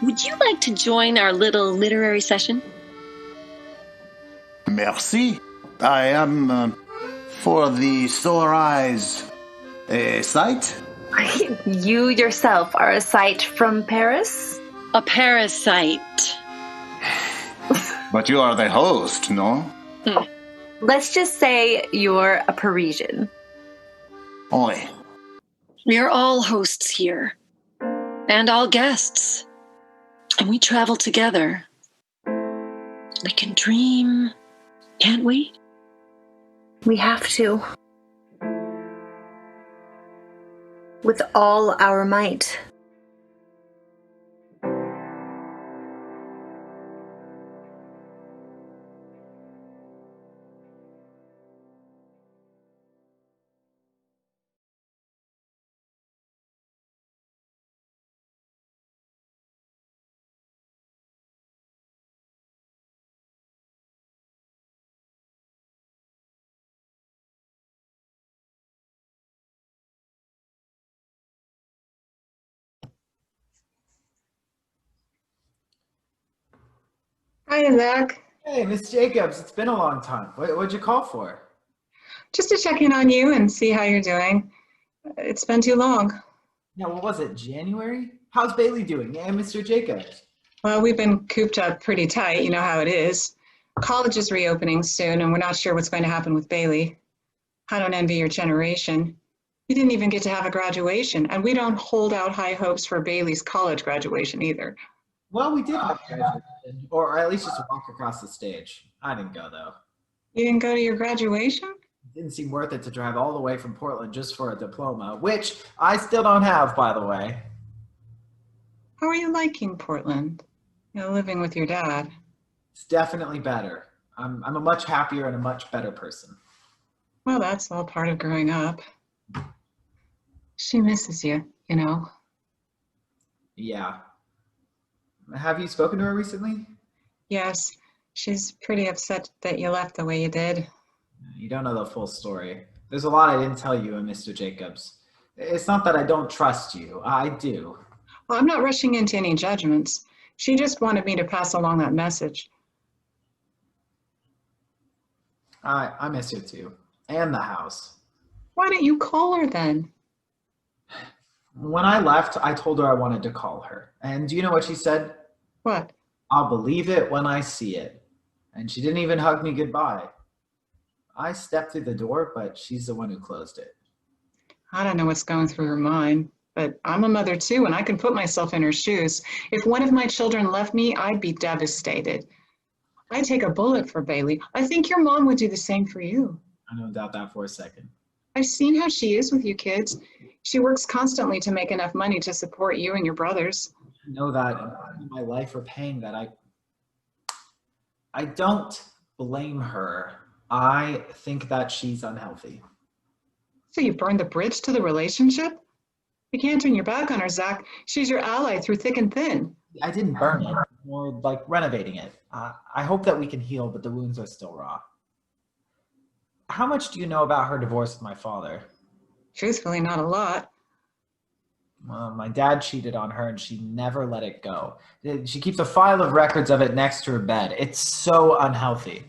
Would you like to join our little literary session? Merci. I am for the sore eyes site. You yourself are a site from Paris? A parasite. But you are the host, no? Let's just say you're a Parisian. Oi. We are all hosts here. And all guests. And we travel together. We can dream, can't we? We have to. With all our might. Hi, Zach. Hey, Miss Jacobs, it's been a long time. What'd you call for? Just to check in on you and see how you're doing. It's been too long. Yeah, what was it, January? How's Bailey doing? And Mr. Jacobs? Well, we've been cooped up pretty tight, you know how it is. College is reopening soon, and we're not sure what's going to happen with Bailey. I don't envy your generation. You didn't even get to have a graduation, and we don't hold out high hopes for Bailey's college graduation either. Well, we did have graduation, or at least just walk across the stage. I didn't go, though. You didn't go to your graduation? It didn't seem worth it to drive all the way from Portland just for a diploma, which I still don't have, by the way. How are you liking Portland? You know, living with your dad. It's definitely better. I'm a much happier and a much better person. Well, that's all part of growing up. She misses you, you know. Yeah. Have you spoken to her recently? Yes, she's pretty upset that you left the way you did. You don't know the full story. There's a lot I didn't tell you and Mr. Jacobs. It's not that I don't trust you. I do. Well, I'm not rushing into any judgments. She just wanted me to pass along that message. I miss her too. And the house. Why didn't you call her then? When I left, I told her I wanted to call her. And do you know what she said? What? I'll believe it when I see it. And she didn't even hug me goodbye. I stepped through the door, but she's the one who closed it. I don't know what's going through her mind, but I'm a mother too, and I can put myself in her shoes. If one of my children left me, I'd be devastated. I'd take a bullet for Bailey. I think your mom would do the same for you. I don't doubt that for a second. I've seen how she is with you kids. She works constantly to make enough money to support you and your brothers. I know that in my life are paying that. I don't blame her. I think that she's unhealthy. So you burned the bridge to the relationship? You can't turn your back on her, Zach. She's your ally through thick and thin. I didn't burn it, more like renovating it. I hope that we can heal, but the wounds are still raw. How much do you know about her divorce with my father? Truthfully, not a lot. Well, my dad cheated on her and she never let it go. She keeps a file of records of it next to her bed. It's so unhealthy.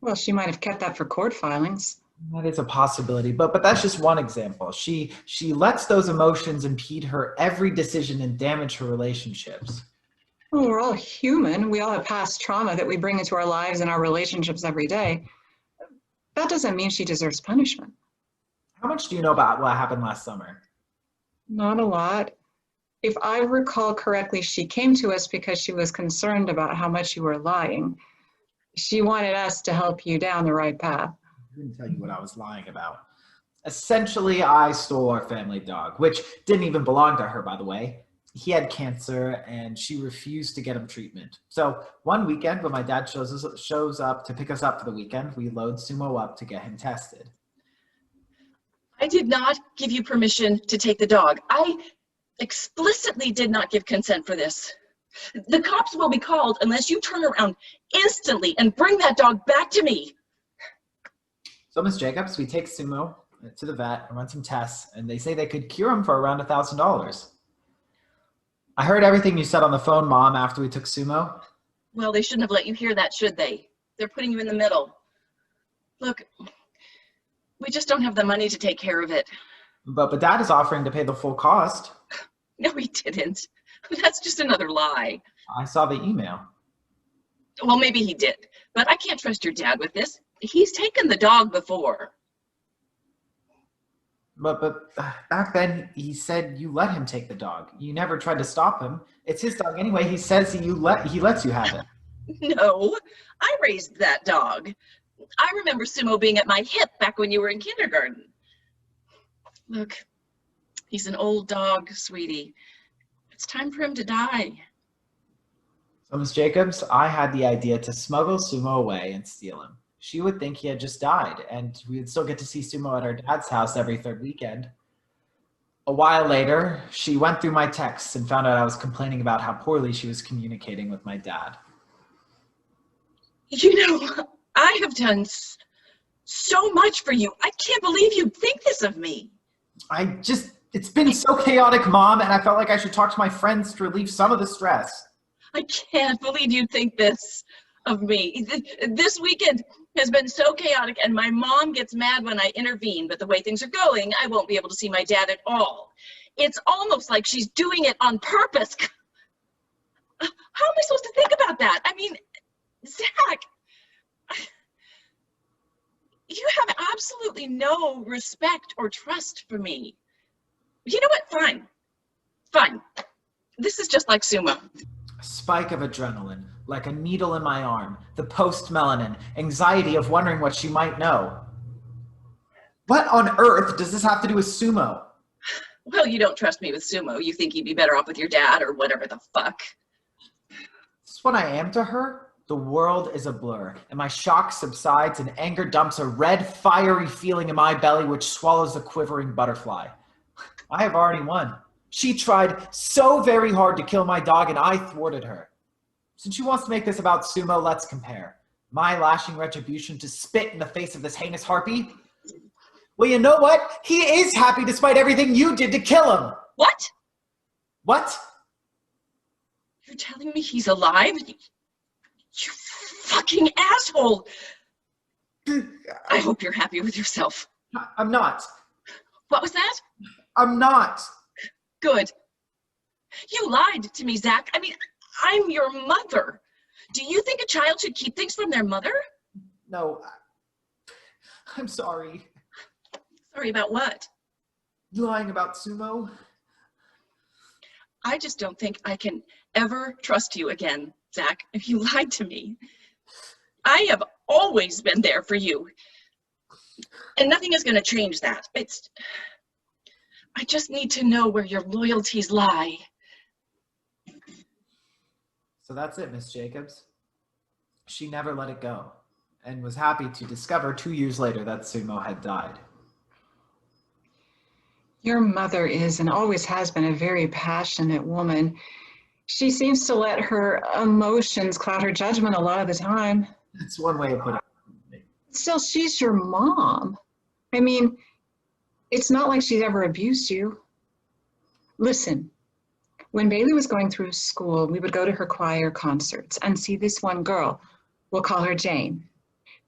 Well, she might have kept that for court filings. That is a possibility, but that's just one example. She lets those emotions impede her every decision and damage her relationships. Well, we're all human. We all have past trauma that we bring into our lives and our relationships every day. That doesn't mean she deserves punishment. How much do you know about what happened last summer? Not a lot. If I recall correctly, she came to us because she was concerned about how much you were lying. She wanted us to help you down the right path. I didn't tell you what I was lying about. Essentially, I stole our family dog, which didn't even belong to her, by the way. he had cancer and she refused to get him treatment. So one weekend when my dad shows up to pick us up for the weekend, we load Sumo up to get him tested. I did not give you permission to take the dog. I explicitly did not give consent for this. The cops will be called unless you turn around instantly and bring that dog back to me. So Miss Jacobs, we take Sumo to the vet and run some tests, and they say they could cure him for around $1,000. I heard everything you said on the phone, Mom, after we took Sumo. Well, they shouldn't have let you hear that, should they? They're putting you in the middle. Look, we just don't have the money to take care of it. But Dad is offering to pay the full cost. No, he didn't. That's just another lie. I saw the email. Well, maybe he did, but I can't trust your dad with this. He's taken the dog before. But back then, he said you let him take the dog. You never tried to stop him. It's his dog anyway. He says he lets you have it. No, I raised that dog. I remember Sumo being at my hip back when you were in kindergarten. Look, he's an old dog, sweetie. It's time for him to die. So, Miss Jacobs, I had the idea to smuggle Sumo away and steal him. She would think he had just died, and we would still get to see Sumo at our dad's house every third weekend. A while later, she went through my texts and found out I was complaining about how poorly she was communicating with my dad. You know, I have done so much for you. I can't believe you think this of me. It's been so chaotic, Mom, and I felt like I should talk to my friends to relieve some of the stress. I can't believe you think this of me. This weekend has been so chaotic, and my mom gets mad when I intervene, but the way things are going, I won't be able to see my dad at all. It's almost like she's doing it on purpose. How am I supposed to think about that? I mean, Zach, you have absolutely no respect or trust for me. You know what? Fine. This is just like Sumo. A spike of adrenaline, like a needle in my arm, the post-melanin, anxiety of wondering what she might know. What on earth does this have to do with Sumo? Well, you don't trust me with Sumo. You think he'd be better off with your dad or whatever the fuck. This is what I am to her. The world is a blur, and my shock subsides and anger dumps a red, fiery feeling in my belly which swallows a quivering butterfly. I have already won. She tried so very hard to kill my dog, and I thwarted her. Since she wants to make this about Sumo, let's compare. My lashing retribution to spit in the face of this heinous harpy? Well, you know what? He is happy despite everything you did to kill him. What? What? You're telling me he's alive? You fucking asshole! I hope you're happy with yourself. I'm not. What was that? I'm not. Good. You lied to me, Zach. I mean, I'm your mother. Do you think a child should keep things from their mother? No. I'm sorry. Sorry about what? Lying about Sumo. I just don't think I can ever trust you again, Zach, if you lied to me. I have always been there for you. And nothing is going to change that. I just need to know where your loyalties lie. So that's it, Miss Jacobs. She never let it go, and was happy to discover 2 years later that Sumo had died. Your mother is and always has been a very passionate woman. She seems to let her emotions cloud her judgment a lot of the time. That's one way of putting it. Still, she's your mom. I mean, it's not like she's ever abused you. Listen, when Bailey was going through school, we would go to her choir concerts and see this one girl. We'll call her Jane.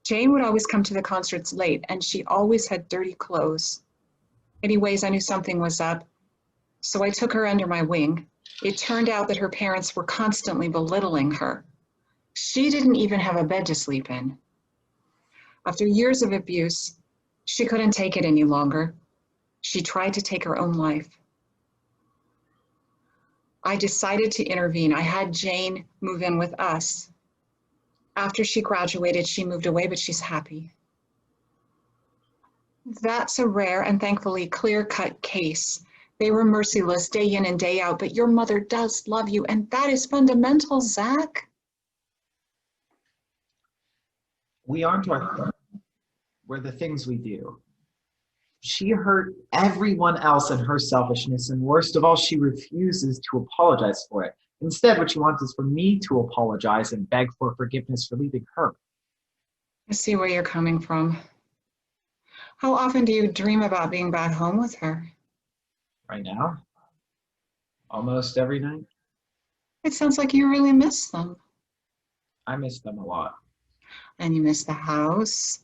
Jane would always come to the concerts late, and she always had dirty clothes. Anyways, I knew something was up, so I took her under my wing. It turned out that her parents were constantly belittling her. She didn't even have a bed to sleep in. After years of abuse, she couldn't take it any longer. She tried to take her own life. I decided to intervene. I had Jane move in with us. After she graduated, she moved away, but she's happy. That's a rare and thankfully clear-cut case They were merciless day in and day out, but your mother does love you, and that is fundamental, Zach. We aren't our we're the things we do. She hurt everyone else in her selfishness, and worst of all, she refuses to apologize for it. Instead, what she wants is for me to apologize and beg for forgiveness for leaving her. I see where you're coming from. How often do you dream about being back home with her? Right now? Almost every night. It sounds like you really miss them. I miss them a lot. And you miss the house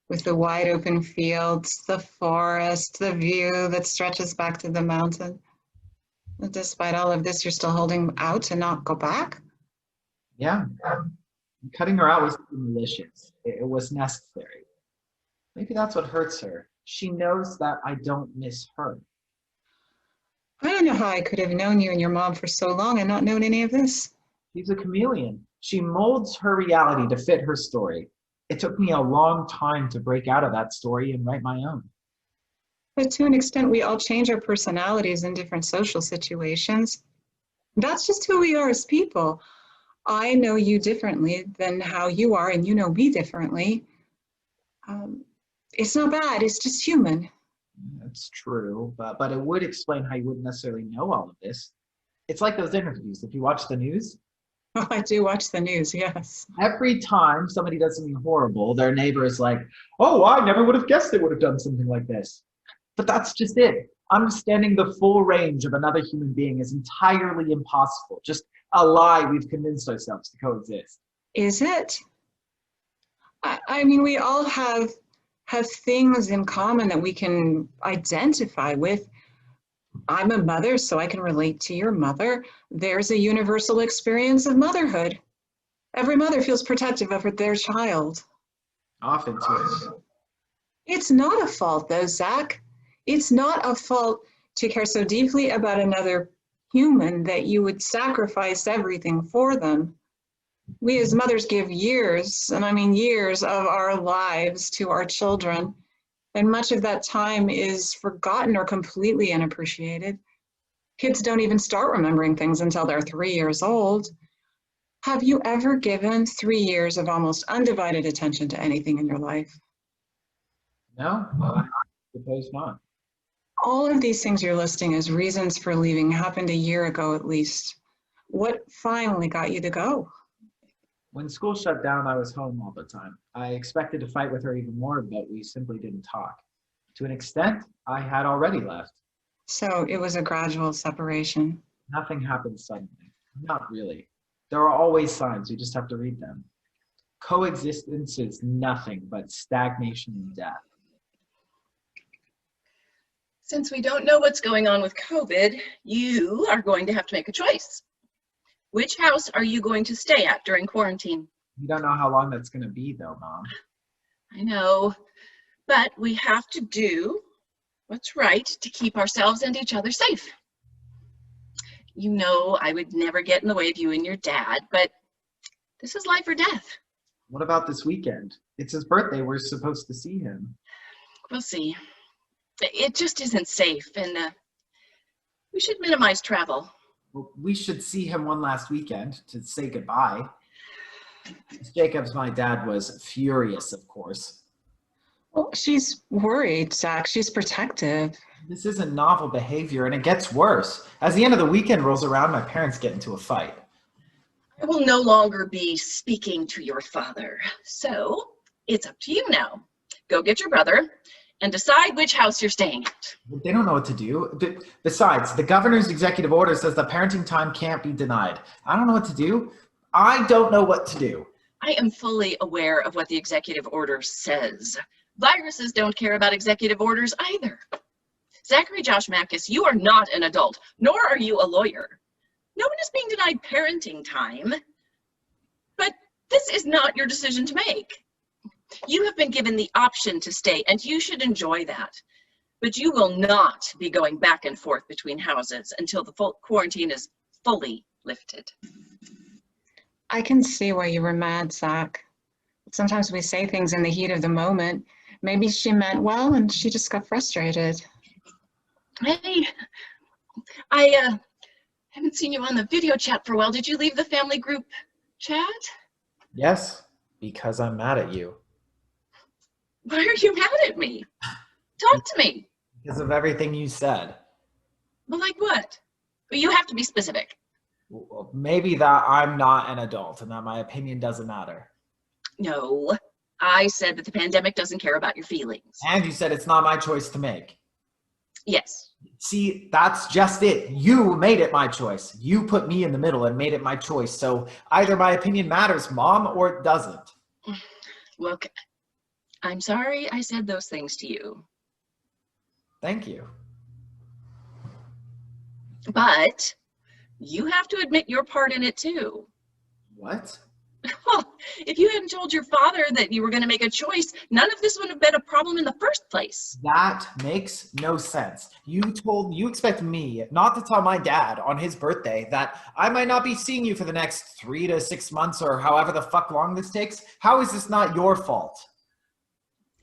with the wide open fields, the forest, the view that stretches back to the mountain. But despite all of this, you're still holding out to not go back? Yeah. Cutting her out was malicious. It was necessary. Maybe that's what hurts her. She knows that I don't miss her. I don't know how I could have known you and your mom for so long and not known any of this. She's a chameleon. She molds her reality to fit her story. It took me a long time to break out of that story and write my own. But to an extent, we all change our personalities in different social situations. That's just who we are as people. I know you differently than how you are, and you know me differently. It's not bad, it's just human. That's true, but it would explain how you wouldn't necessarily know all of this. It's like those interviews. If you watch the news, Oh, I do watch the news, yes. every time somebody does something horrible, their neighbor is like, oh, I never would have guessed they would have done something like this. But that's just it. Understanding the full range of another human being is entirely impossible. Just a lie we've convinced ourselves to coexist. Is it? I mean, we all have things in common that we can identify with. I'm a mother, so I can relate to your mother. There's a universal experience of motherhood. Every mother feels protective of their child. Often too. It's not a fault, though, Zach. It's not a fault to care so deeply about another human that you would sacrifice everything for them. We as mothers give years, and I mean years, of our lives to our children, and much of that time is forgotten or completely unappreciated. Kids don't even start remembering things until they're 3 years old. Have you ever given 3 years of almost undivided attention to anything in your life? No, I suppose not. All of these things you're listing as reasons for leaving happened a year ago at least. What finally got you to go? When school shut down, I was home all the time. I expected to fight with her even more, but we simply didn't talk. To an extent, I had already left. So it was a gradual separation. Nothing happened suddenly. Not really. There are always signs, you just have to read them. Coexistence is nothing but stagnation and death. Since we don't know what's going on with COVID, you are going to have to make a choice. Which house are you going to stay at during quarantine? You don't know how long that's going to be, though, Mom. I know, but we have to do what's right to keep ourselves and each other safe. You know I would never get in the way of you and your dad, but this is life or death. What about this weekend? It's his birthday. We're supposed to see him. We'll see. It just isn't safe, and we should minimize travel. Well, we should see him one last weekend to say goodbye. Miss Jacobs, my dad, was furious, of course. Well, she's worried, Zach. She's protective. This isn't novel behavior, and it gets worse. As the end of the weekend rolls around, my parents get into a fight. I will no longer be speaking to your father, so it's up to you now. Go get your brother and decide which house you're staying at. They don't know what to do. Besides, the governor's executive order says that parenting time can't be denied. I don't know what to do. I don't know what to do. I am fully aware of what the executive order says. Viruses don't care about executive orders either. Zachary Josh Mackis, you are not an adult, nor are you a lawyer. No one is being denied parenting time, but this is not your decision to make. You have been given the option to stay, and you should enjoy that. But you will not be going back and forth between houses until the full quarantine is fully lifted. I can see why you were mad, Zach. Sometimes we say things in the heat of the moment. Maybe she meant well, and she just got frustrated. Hey, I haven't seen you on the video chat for a while. Did you leave the family group chat? Yes, because I'm mad at you. Why are you mad at me? Talk to me. Because of everything you said. Well, like what? You have to be specific. Well, maybe that I'm not an adult and that my opinion doesn't matter. No, I said that the pandemic doesn't care about your feelings. And you said it's not my choice to make. Yes. See, that's just it. You made it my choice. You put me in the middle and made it my choice. So either my opinion matters, Mom, or it doesn't. Look, I'm sorry I said those things to you. Thank you. But you have to admit your part in it too. What? If you hadn't told your father that you were going to make a choice, none of this would have been a problem in the first place. That makes no sense. You expect me not to tell my dad on his birthday that I might not be seeing you for the next 3 to 6 months or however the fuck long this takes? How is this not your fault?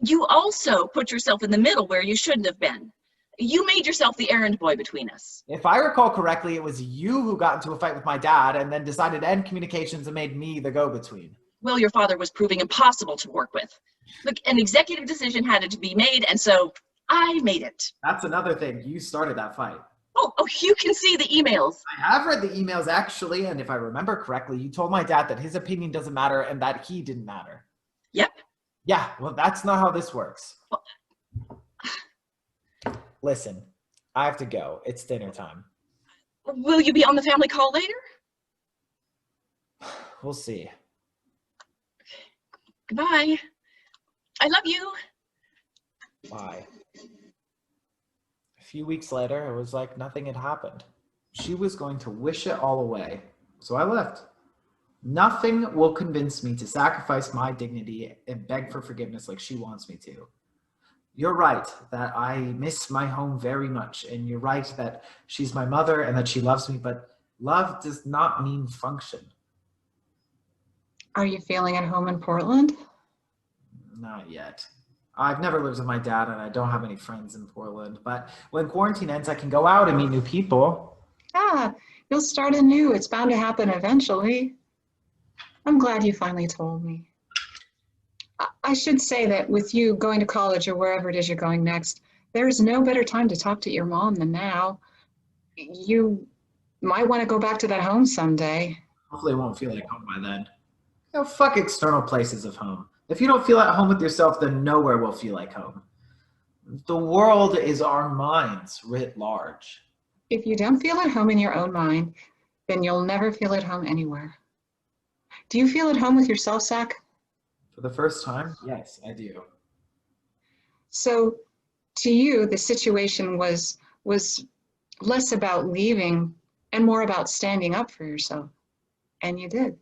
You also put yourself in the middle where you shouldn't have been. You made yourself the errand boy between us. If I recall correctly, it was you who got into a fight with my dad and then decided to end communications and made me the go-between. Well, your father was proving impossible to work with. Look, an executive decision had to be made, and so I made it. That's another thing. You started that fight. Oh, you can see the emails. I have read the emails, actually, and if I remember correctly, you told my dad that his opinion doesn't matter and that he didn't matter. Yep. Yeah, well, that's not how this works. Listen, I have to go. It's dinner time. Will you be on the family call later? We'll see. Goodbye. I love you. Bye. A few weeks later, it was like nothing had happened. She was going to wish it all away, so I left. Nothing will convince me to sacrifice my dignity and beg for forgiveness like she wants me to. You're right that I miss my home very much, and you're right that she's my mother and that she loves me, but love does not mean function. Are you feeling at home in Portland? Not yet. I've never lived with my dad, and I don't have any friends in Portland, but when quarantine ends, I can go out and meet new people. Yeah, you'll start anew. It's bound to happen eventually. I'm glad you finally told me. I should say that with you going to college or wherever it is you're going next, there's no better time to talk to your mom than now. You might want to go back to that home someday. Hopefully it won't feel like home by then. You know, fuck external places of home. If you don't feel at home with yourself, then nowhere will feel like home. The world is our minds writ large. If you don't feel at home in your own mind, then you'll never feel at home anywhere. Do you feel at home with yourself, Zach? For the first time, yes, I do. So to you, the situation was less about leaving and more about standing up for yourself. And you did.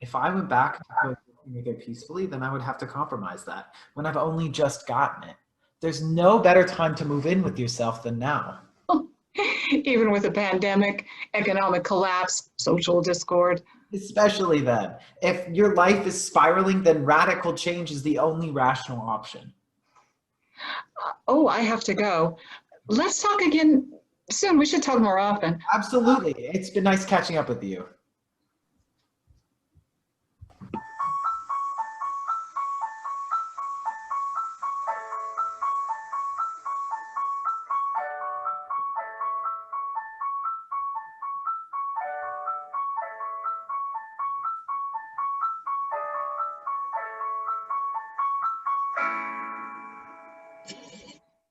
If I went back to make it peacefully, then I would have to compromise that when I've only just gotten it. There's no better time to move in with yourself than now. Even with a pandemic, economic collapse, social discord. Especially then. If your life is spiraling, then radical change is the only rational option. Oh, I have to go. Let's talk again soon. We should talk more often. Absolutely. It's been nice catching up with you.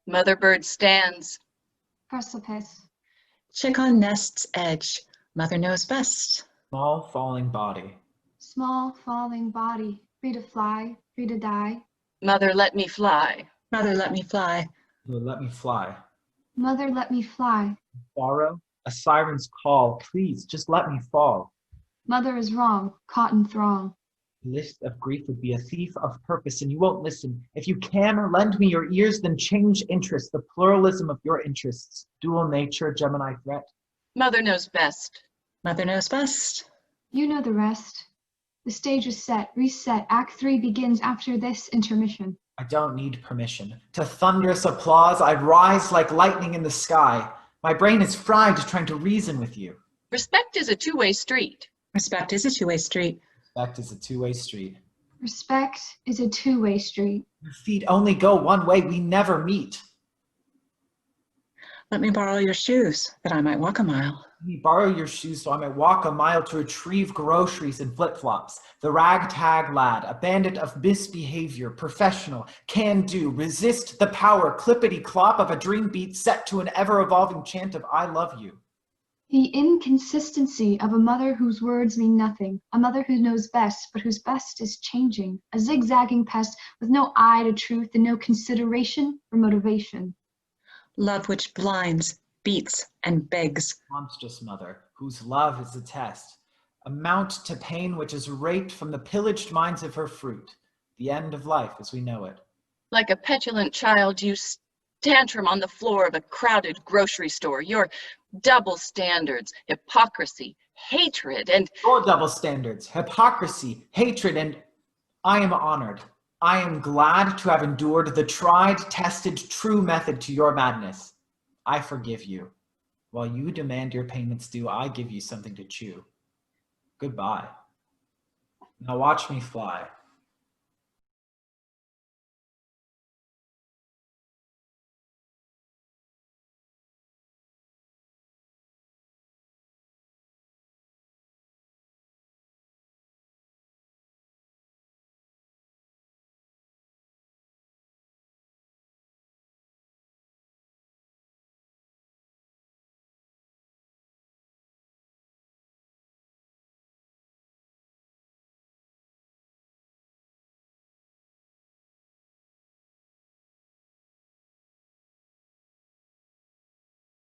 Mother bird stands. Precipice. Check on nest's edge. Mother knows best. Small falling body. Small falling body. Free to fly, free to die. Mother, let me fly. Mother, let me fly. Let me fly. Mother, let me fly. Borrow a siren's call. Please, just let me fall. Mother is wrong, caught in throng. The list of grief would be a thief of purpose, and you won't listen. If you can lend me your ears, then change interest, the pluralism of your interests. Dual nature, Gemini threat. Mother knows best. Mother knows best. You know the rest. The stage is set, reset. Act 3 begins after this intermission. I don't need permission. To thunderous applause, I'd rise like lightning in the sky. My brain is fried trying to reason with you. Respect is a two-way street. Respect is a two-way street. Respect is a two-way street. Respect is a two-way street. Your feet only go one way. We never meet. Let me borrow your shoes that I might walk a mile. Let me borrow your shoes so I might walk a mile to retrieve groceries and flip-flops. The ragtag lad, a bandit of misbehavior, professional, can-do, resist the power, clippity-clop of a dream beat set to an ever-evolving chant of I love you. The inconsistency of a mother whose words mean nothing, a mother who knows best, but whose best is changing, a zigzagging pest with no eye to truth and no consideration or motivation. Love which blinds, beats, and begs. Monstrous mother, whose love is a test, amount to pain which is raped from the pillaged minds of her fruit, the end of life as we know it. Like a petulant child, you tantrum on the floor of a crowded grocery store. Your double standards, hypocrisy, hatred, and... Your double standards, hypocrisy, hatred, and I am honored. I am glad to have endured the tried, tested, true method to your madness. I forgive you. While you demand your payments due, I give you something to chew. Goodbye. Now watch me fly.